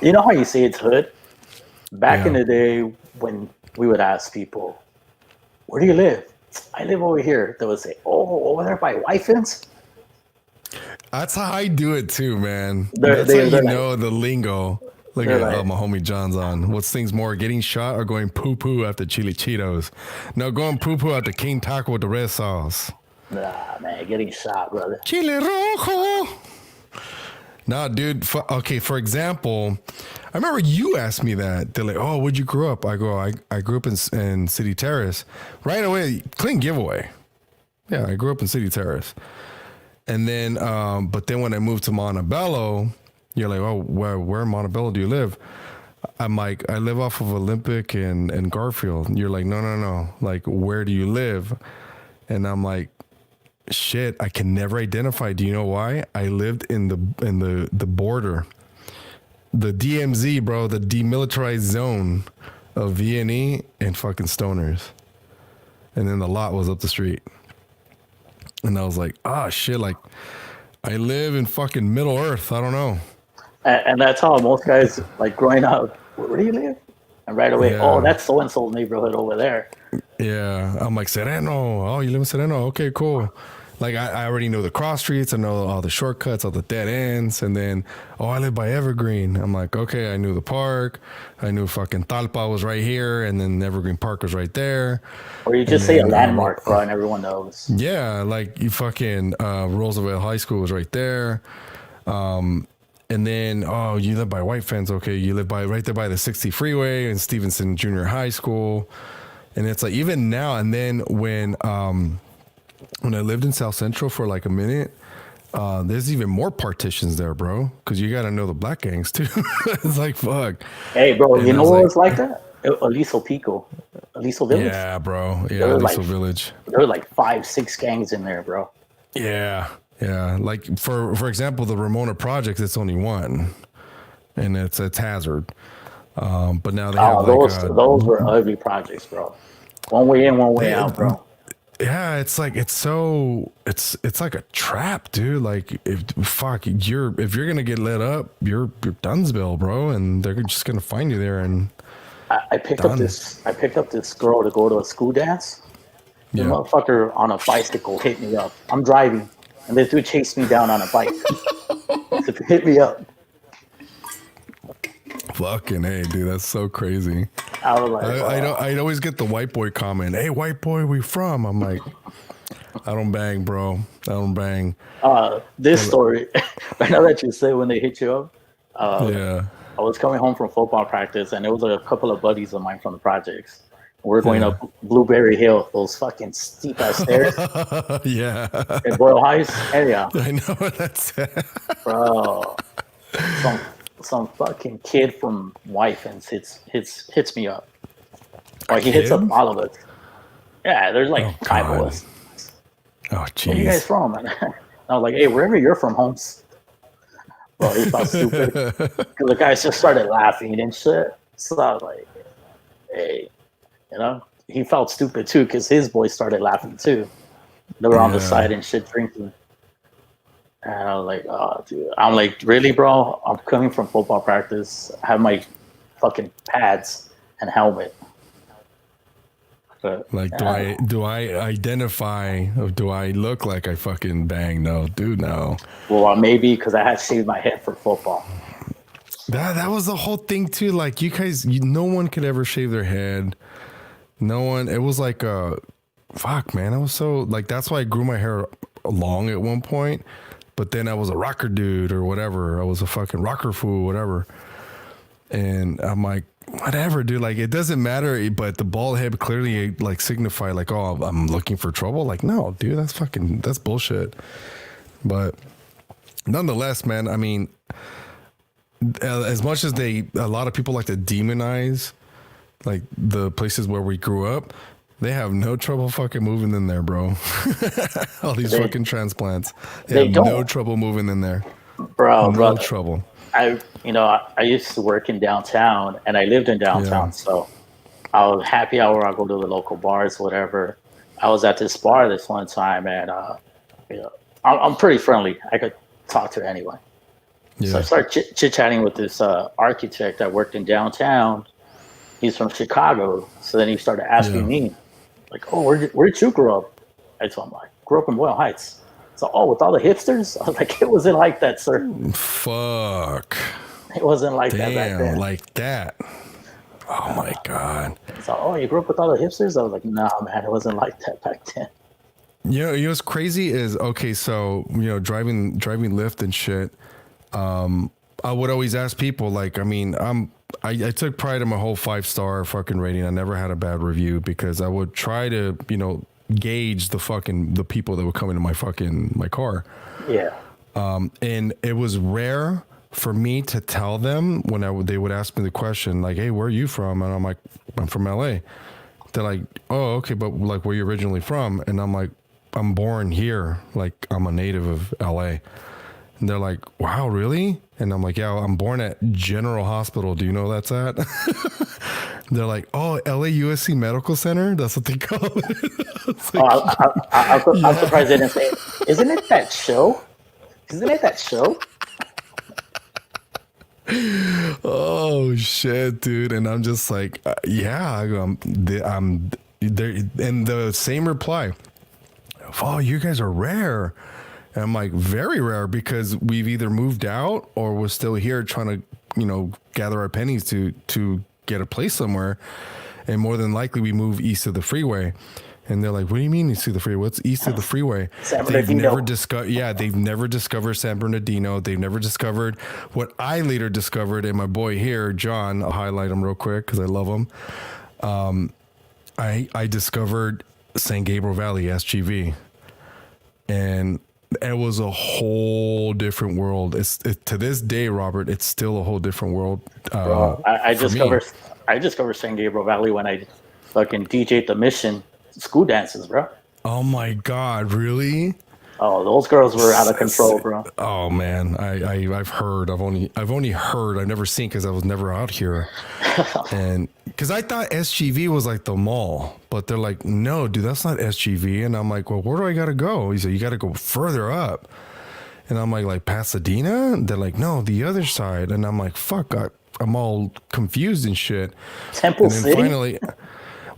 you know how you say it's hood? Back in the day when we would ask people, where do you live? I live over here. They would say, oh, over there by Wyfens? That's how I do it too, man. They're know the lingo. Look at my homie John's on. What's things more, getting shot or going poo-poo after chili Cheetos? No, going poo-poo after King Taco with the red sauce. Nah, man, getting shot, brother. Chile rojo. Nah, dude. For example, I remember you asked me that. They're like, oh, where'd you grow up? I go, I grew up in City Terrace. Right away, clean giveaway. Yeah, I grew up in City Terrace. And then, but then when I moved to Montebello, you're like, oh, where in Montebello do you live? I'm like, I live off of Olympic and Garfield. And you're like, no. Like, where do you live? And I'm like, shit, I can never identify. Do you know why? I lived in the border, the DMZ, bro, the demilitarized zone of V&E and fucking stoners. And then the lot was up the street. And I was like, shit, like I live in fucking Middle Earth. I don't know. And that's how most guys, like growing up, where do you live? And right away, that's so-and-so's neighborhood over there. Yeah, I'm like, Sereno. Oh, you live in Sereno? Okay, cool. Like, I already know the cross streets. I know all the shortcuts, all the dead ends. And then, I live by Evergreen. I'm like, okay, I knew the park. I knew fucking Talpa was right here. And then Evergreen Park was right there. Or you just say a landmark, bro, and everyone knows. Yeah, like you fucking Roosevelt High School was right there. And then, you live by White Fence. Okay, you live right there by the 60 freeway and Stevenson Junior High School. And it's like, even now, and then when I lived in South Central for like a minute, there's even more partitions there, bro. Because you got to know the black gangs too. It's like, fuck. Hey, bro, you know what was like that? Aliso Pico. Aliso Village? Yeah, bro. Yeah, Aliso Village. There were like 5-6 gangs in there, bro. Yeah. Yeah. Like, for example, the Ramona Projects, it's only one. And it's Hazard. But now they have those were ugly projects, bro. One way in, one way out, bro. Yeah, it's like it's like a trap, dude. Like if you're gonna get lit up, you're Dunsville, bro, and they're just gonna find you there. And I picked up this girl to go to a school dance. The motherfucker on a bicycle hit me up. I'm driving, and this dude chased me down on a bike. To hit me up. Fucking hey, dude, that's so crazy. I was like, I'd always get the white boy comment, "Hey, white boy, where we from?" I'm like, I don't bang, bro. I don't bang. This story, I know that you say when they hit you up. Yeah. I was coming home from football practice, and there was a couple of buddies of mine from the projects. We're going up Blueberry Hill, those fucking steep ass stairs. Yeah. In Boyle Heights area. I know what that's. Bro. Some fucking kid from Wyfens hits me up. Or he hits up all of us. Yeah, there's like 5 of us. Oh, jeez. Where are you guys from? And I was like, hey, wherever you're from, Holmes. Bro, he felt stupid. 'Cause the guys just started laughing and shit. So I was like, hey, you know, he felt stupid too because his boys started laughing too. They were on the side and shit drinking. And I was like, oh, dude. I'm like, really, bro? I'm coming from football practice. I have my fucking pads and helmet. But, Like, do I identify or do I look like I fucking bang? No, dude, no. Well, maybe because I had shaved my head for football. That was the whole thing too. Like, you guys, no one could ever shave their head. No one. It was like fuck, man. I was so like, that's why I grew my hair long at one point. But then I was a rocker dude or whatever. I was a fucking rocker fool, whatever. And I'm like, whatever, dude. Like, it doesn't matter. But the bald head clearly like signified like, oh, I'm looking for trouble. Like, no, dude, that's bullshit. But nonetheless, man, I mean, as much as a lot of people like to demonize like the places where we grew up, they have no trouble fucking moving in there, bro. All these fucking transplants. They have no trouble moving in there. Bro, no trouble. I used to work in downtown and I lived in downtown. So I was happy hour. I'll go to the local bars, whatever. I was at this bar this one time and, I'm pretty friendly. I could talk to anyone. Yeah. So I started chit-chatting with this architect that worked in downtown. He's from Chicago. So then he started asking me, like, oh, where did you grow up? I told him, I grew up in Boyle Heights. So, with all the hipsters? I was like, it wasn't like that, sir. Fuck. It wasn't like that back then. Like that. Oh, my God. So, you grew up with all the hipsters? I was like, nah, man, it wasn't like that back then. You know what's crazy is, okay, so, driving Lyft and shit, I would always ask people, like, I mean, I took pride in my whole 5-star fucking rating. I never had a bad review because I would try to, gauge the people that would come into my car. Yeah. And it was rare for me to tell them when they would ask me the question, like, hey, where are you from? And I'm like, I'm from LA. They're like, oh, okay, but like, where are you originally from? And I'm like, I'm born here. Like, I'm a native of LA. And they're like, wow, really? And I'm like, yeah, I'm born at General Hospital. Do you know that's at? They're like, oh, LA USC Medical Center? That's what they call it. Like, I'm surprised they didn't say it. Isn't it that show? Oh, shit, dude. And I'm just like, yeah, I'm there. And the same reply, oh, you guys are rare. And I'm like, very rare because we've either moved out or we're still here trying to, gather our pennies to get a place somewhere. And more than likely we move east of the freeway. And they're like, what do you mean east of the freeway? What's east of the freeway? They've never discovered San Bernardino. They've never discovered what I later discovered. And my boy here, John, I'll highlight him real quick because I love him. I discovered San Gabriel Valley, SGV. And it was a whole different world. To this day, Robert, it's still a whole different world. I discovered San Gabriel Valley when I fucking DJ'd the Mission school dances, bro. Oh my God, really? Oh, those girls were out of control, bro. Oh man, I've heard. I've only heard. I've never seen because I was never out here. And because I thought SGV was like the mall, but they're like, no, dude, that's not SGV. And I'm like, well, where do I gotta go? He said, you gotta go further up. And I'm like Pasadena? They're like, no, the other side. And I'm like, fuck, I'm all confused and shit. Temple City? Finally,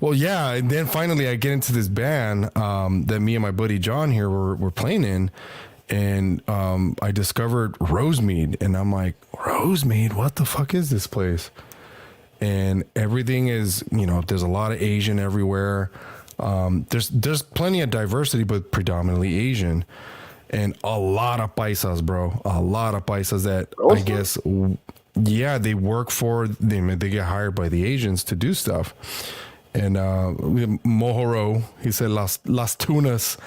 well, yeah. And then finally I get into this band that me and my buddy John here were playing in. And I discovered Rosemead. And I'm like, Rosemead? What the fuck is this place? And everything is, there's a lot of Asian everywhere. There's plenty of diversity, but predominantly Asian. And a lot of paisas, bro. A lot of paisas that I guess, yeah, they work for them. They get hired by the Asians to do stuff. And Mohoro, he said Las Tunas.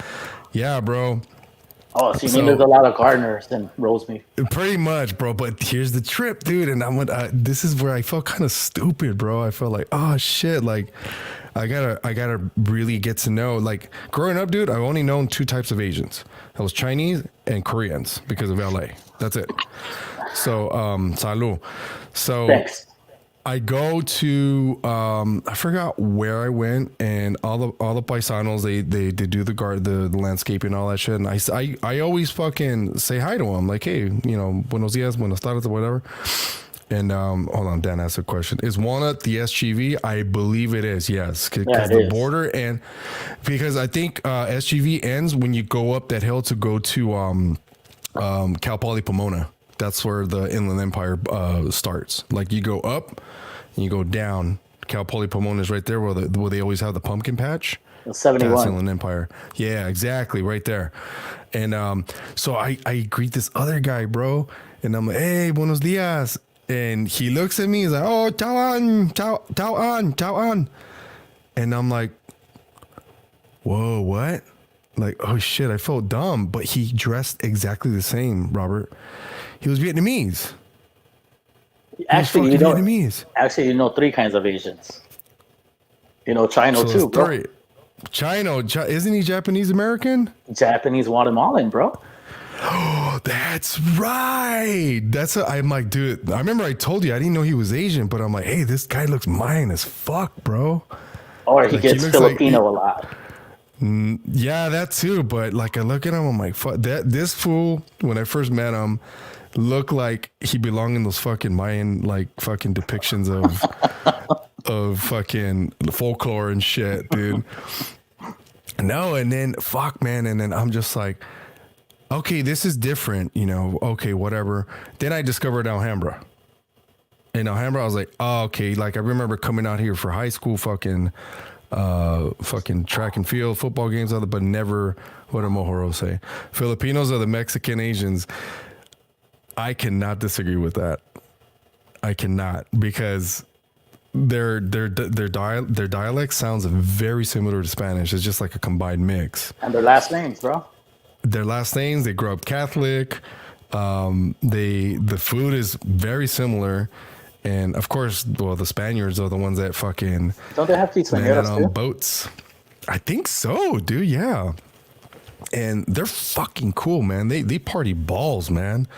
Yeah, bro. Oh, so you mean there's a lot of gardeners and Rosemead? Pretty much, bro. But here's the trip, dude. And this is where I felt kind of stupid, bro. I felt like, oh shit, like I gotta really get to know. Like growing up, dude, I've only known two types of Asians. That was Chinese and Koreans because of LA. That's it. So, salud. So Thanks. I go to I forgot where I went, and all the paisanos they do the landscaping and all that shit, and I always fucking say hi to them, like, hey, buenos dias, buenas tardes, or whatever. And hold on, Dan asked a question. Is Walnut the SGV? I believe it is, yes, because the border, and because I think SGV ends when you go up that hill to go to Cal Poly Pomona. That's where the Inland Empire starts. Like, you go up and you go down. Cal Poly Pomona is right there where they always have the pumpkin patch. 71. That's Inland Empire. Yeah, exactly, right there. And so I greet this other guy, bro, and I'm like, hey, buenos dias. And he looks at me, he's like, oh, tao an. And I'm like, whoa, what? Like, oh shit, I felt dumb. But he dressed exactly the same, Robert. He was Vietnamese. Actually, Vietnamese. Actually, you know 3 kinds of Asians. You know Chino too, bro. Chino, isn't he Japanese American? Japanese Guatemalan, bro. Oh, that's right. I'm like, dude, I remember I told you I didn't know he was Asian, but I'm like, hey, this guy looks Mayan as fuck, bro. Or he gets Filipino a lot. Yeah, that too. But like, I look at him, I'm like, fuck that. This fool, when I first met him, looked like he belonged in those fucking Mayan, like fucking depictions of fucking folklore and shit, dude. No, and then fuck, man, and then I'm just like, okay, this is different, okay, whatever. Then I discovered Alhambra. In Alhambra, I was like, oh, okay. Like, I remember coming out here for high school, fucking track and field, football games, but never, what did Mohoro say? Filipinos are the Mexican Asians. I cannot disagree with that. I cannot, because their dialect sounds very similar to Spanish. It's just like a combined mix. And their last names, bro. Their last names, they grew up Catholic. The food is very similar. And of course, well, the Spaniards are the ones that fucking don't they have landed on boats? I think so, dude. Yeah, and they're fucking cool, man. They party balls, man.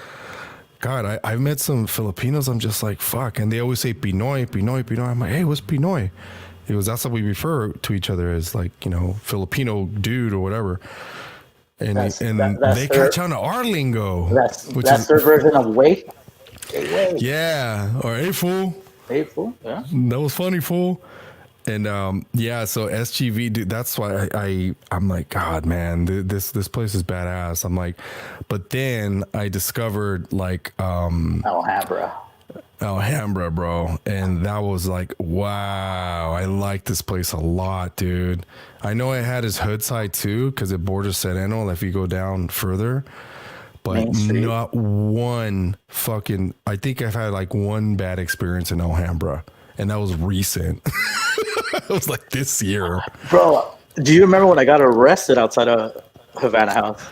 God, I've met some Filipinos. I'm just like, fuck, and they always say Pinoy, Pinoy, Pinoy. I'm like, hey, what's Pinoy? It was that's what we refer to each other as, like, Filipino dude or whatever. And they catch on to our lingo. That's their version of wait. Hey, yeah, or hey fool. Hey fool. Yeah. That was funny, fool. And yeah, so SGV, dude, that's why I'm like, God, man, this place is badass. I'm like, but then I discovered like Alhambra, bro, and that was like, wow, I like this place a lot, dude. I know it had his hood side too, because it borders Sereno if you go down further. But not one fucking, I think I've had like one bad experience in Alhambra, and that was recent. It was like this year. Bro, do you remember when I got arrested outside of Havana House?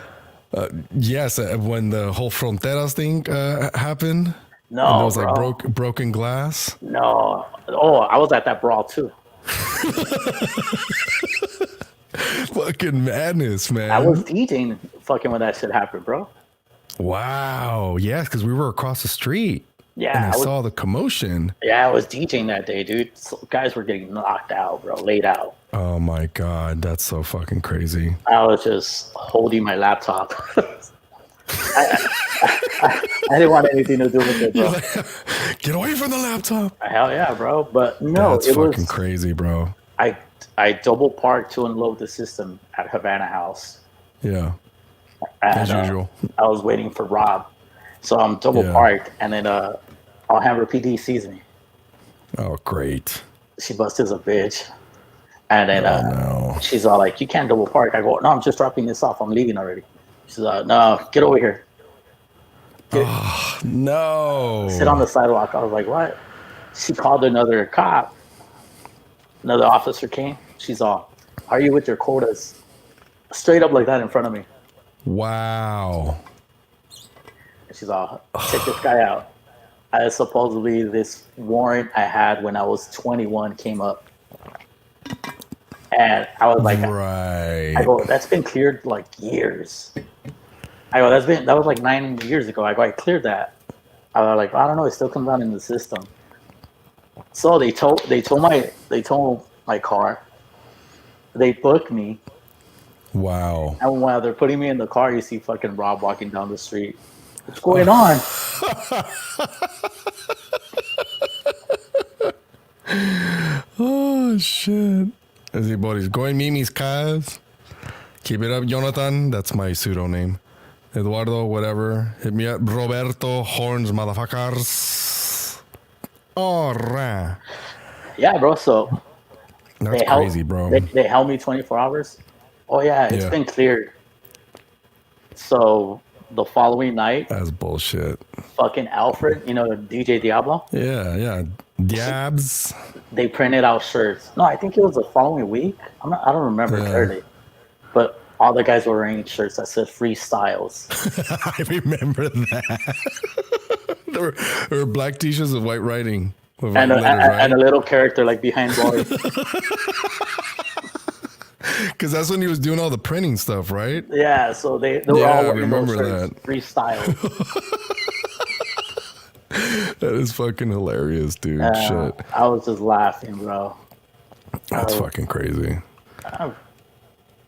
Yes, when the whole Fronteras thing happened. No, and it was like broken glass. No. Oh, I was at that brawl too. Fucking madness, man. I was DJing fucking when that shit happened, bro. Wow. Yes, because we were across the street. Yeah. And I saw the commotion. Yeah, I was DJing that day, dude. Guys were getting knocked out, bro. Laid out. Oh my God. That's so fucking crazy. I was just holding my laptop. I didn't want anything to do with it, bro. Get away from the laptop. Hell yeah, bro. But no, that's fucking crazy, bro. I double parked to unload the system at Havana House. Yeah. And, as usual. I was waiting for Rob. So I'm double parked, and then Alhambra PD sees me. Oh, great. She busted a bitch. And then she's all like, you can't double park. I go, no, I'm just dropping this off. I'm leaving already. She's like, no, get over here. Oh, no. Sit on the sidewalk. I was like, what? She called another cop. Another officer came. She's all, are you with your quotas? Straight up like that in front of me. Wow. And she's all, check this guy out. Supposedly this warrant I had when I was 21 came up. And I was like, right. I go, that's been cleared like years. I go, that was like 9 years ago. I go, I cleared that. I was like, I don't know, it still comes out in the system. So they told my car. They booked me, Wow. and while they're putting me in the car, you see fucking Rob walking down the street. What's going on? Oh shit. Everybody's going Mimi's cars. Keep it up, Jonathan. That's my pseudo name. Eduardo, whatever. Hit me up. Roberto Horns, motherfuckers. Alright. Yeah, bro. So That's crazy, bro. They held me 24 hours. Oh yeah, it's been cleared. So the following night, That's bullshit. fucking Alfred, DJ Diablo, Yeah. Diabs. they printed out shirts. No, I think it was the following week. I don't remember clearly, but all the guys were wearing shirts that said "Free Stylz." I remember that. there were black t-shirts with white writing. With And white letters, and a little character like behind bars. Because that's when he was doing all the printing stuff, right? Yeah, so they were all wearing those remember shirts. that. Free Stylz. That is fucking hilarious, dude. Shit. I was just laughing, bro. That's fucking crazy. That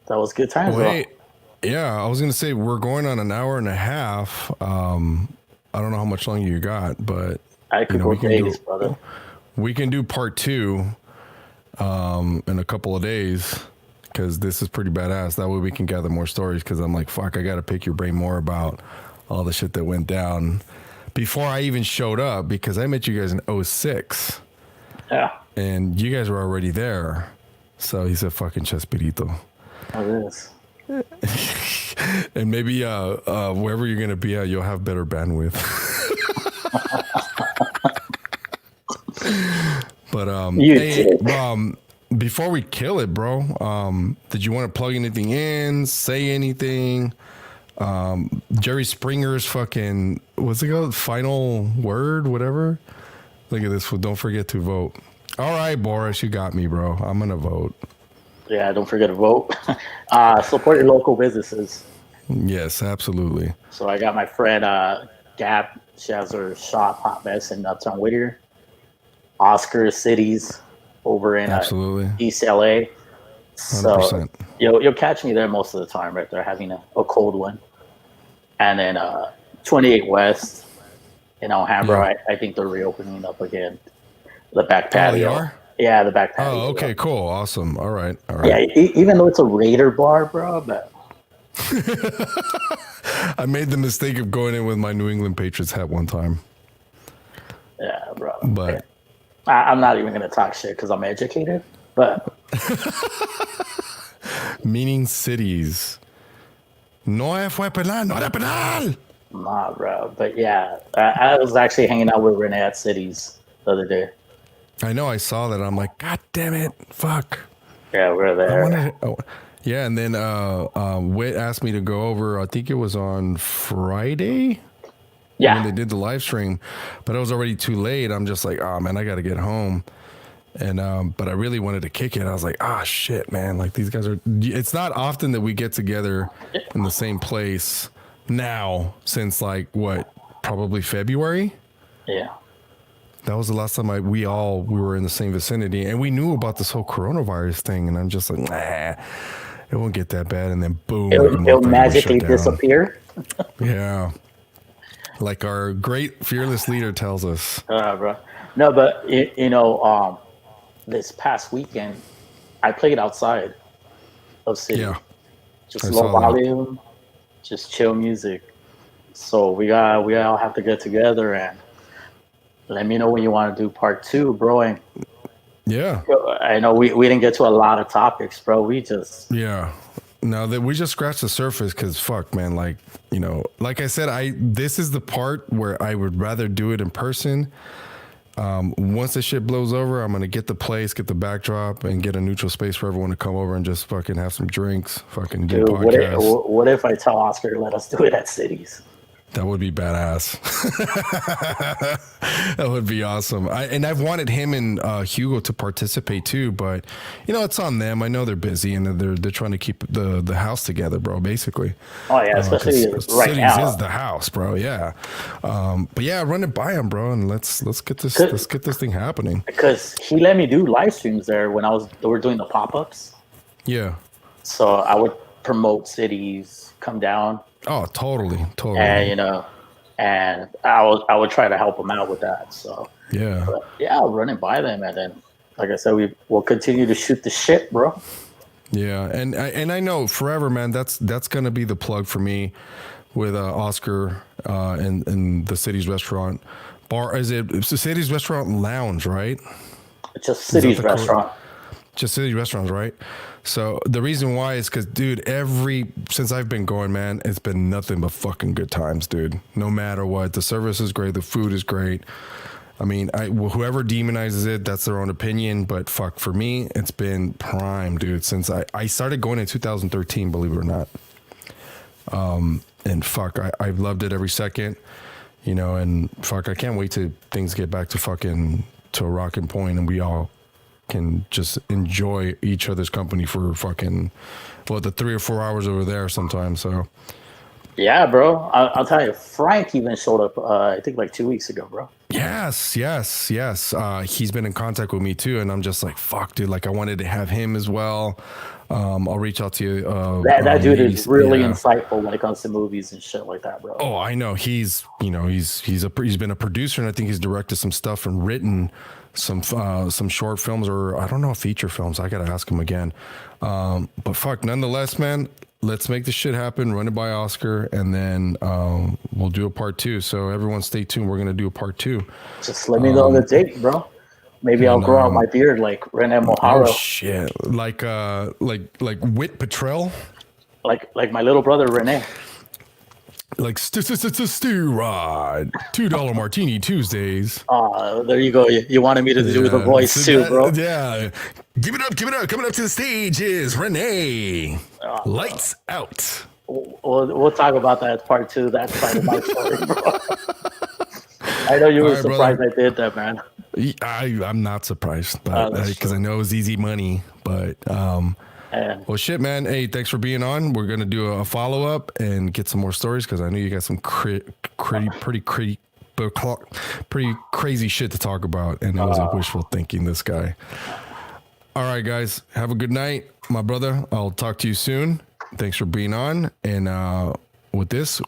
was good times, bro. Wait, yeah, I was gonna say we're going on an hour and a half. I don't know how much longer you got, but I could go days, brother. we can do part 2 in a couple of days because this is pretty badass. That way we can gather more stories because I'm like, fuck, I gotta pick your brain more about all the shit that went down before I even showed up because I met you guys in 06 Yeah, and you guys were already there. So he said, fucking Chespirito. it is. And maybe wherever you're gonna be at, you'll have better bandwidth. But before we kill it, bro, did you want to plug anything in? Say anything? Jerry Springer's fucking what's it called? Final word, whatever. Look at this. Don't forget to vote. All right, Boris, you got me, bro. I'm gonna vote. Yeah, don't forget to vote. Support your local businesses. Yes, absolutely. So I got my friend Gab. She has her shop Hot Mess in Uptown Whittier. Oscar Cities over in Absolutely. East LA. So 100%. you'll catch me there most of the time, right there, having a cold one. And then 28 West in Alhambra, I think they're reopening up again. The back patio. Oh, they are? Yeah, the back patio. Oh, okay, cool, awesome. All right. Yeah, even though it's a Raider bar, bro, but I made the mistake of going in with my New England Patriots hat one time. yeah, bro. But I'm not even gonna talk shit because I'm educated. But meaning cities. No fue penal, no era penal. nah, bro. But yeah, I was actually hanging out with Renee at Cities the other day. I know, I saw that. I'm like, God damn it, fuck. Yeah, we're there. Yeah, and then Whit asked me to go over. I think it was on Friday. Yeah, When they did the live stream, but it was already too late. I'm just like, oh man, I got to get home. And but I really wanted to kick it. I was like, shit, man. Like these guys are. It's not often that we get together in the same place now since like what, probably February. yeah. That was the last time we were in the same vicinity, and we knew about this whole coronavirus thing. And I'm just like, nah, it won't get that bad. And then boom, It'll magically disappear. Yeah, like our great fearless leader tells us. Bro. No, but this past weekend, I played outside of City. Yeah, Just I low saw that. volume, just chill music. So we all have to get together and let me know when you want to do part 2, bro. And Yeah. I know we didn't get to a lot of topics, bro. We just Yeah. Now that we just scratched the surface, because fuck, man, like, like I said, this is the part where I would rather do it in person. Once this shit blows over, I'm gonna get the place, get the backdrop, and get a neutral space for everyone to come over and just fucking have some drinks, fucking do dude. podcasts. What if I tell Oscar to let us do it at Cities? That would be badass. That would be awesome. And I've wanted him and Hugo to participate too, but you know, it's on them. I know they're busy and they're trying to keep the house together, bro. Basically. Oh yeah, especially right Cities now. is the house, bro. Yeah. But yeah, run it by him, bro, and let's get this thing happening. Because he let me do live streams there when they were doing the pop-ups. Yeah. So I would promote cities, come down. Oh, totally. And you know, and I would try to help them out with that. So Yeah. but, yeah, I'll run it by them, and then like I said, we'll continue to shoot the shit, bro. Yeah, and I know forever, man. That's gonna be the plug for me with Oscar and the City's Restaurant Bar. It's the City's Restaurant Lounge, right? It's just City's Restaurant. Just City's Restaurants, right? So the reason why is because, dude, since I've been going, man, it's been nothing but fucking good times, dude. No matter what, the service is great, the food is great. I mean, whoever demonizes it, that's their own opinion. But fuck, for me, it's been prime, dude. Since I started going in 2013, believe it or not. And fuck, I've loved it every second, you know. And fuck, I can't wait till things get back to a rocking point, and we all can just enjoy each other's company for fucking the 3 or 4 hours over there sometimes. So yeah, bro. I'll tell you, Frank even showed up. I think like 2 weeks ago, bro. Yes. He's been in contact with me too, and I'm just like, fuck, dude. Like, I wanted to have him as well. I'll reach out to you. That dude is really insightful when it comes to movies and shit like that, bro. Oh, I know. He's been a producer, and I think he's directed some stuff and written some short films, or I don't know, feature films. I gotta ask him again. But fuck, nonetheless, man, let's make this shit happen. Run it by Oscar, and then we'll do a part 2. So everyone, stay tuned. We're gonna do a part 2. Just let me know the date, bro. Maybe I'll grow out my beard like Rene Moharo. Oh shit! Like Whit Patrell. Like my little brother Rene. Like stew rod, $2 martini Tuesdays. There you go. You wanted me to do the voice too, bro. Yeah, give it up. Coming up to the stage is Renee. Lights out. We'll talk about that as part 2. That's part of my story, bro. I know you were surprised brother. I did that, man. I'm not surprised, but because I know it's easy money. But well, shit, man. Hey, thanks for being on. We're gonna do a follow up and get some more stories because I know you got some pretty crazy shit to talk about, and I wasn't wishful thinking. This guy. All right, guys. Have a good night, my brother. I'll talk to you soon. Thanks for being on, and with this,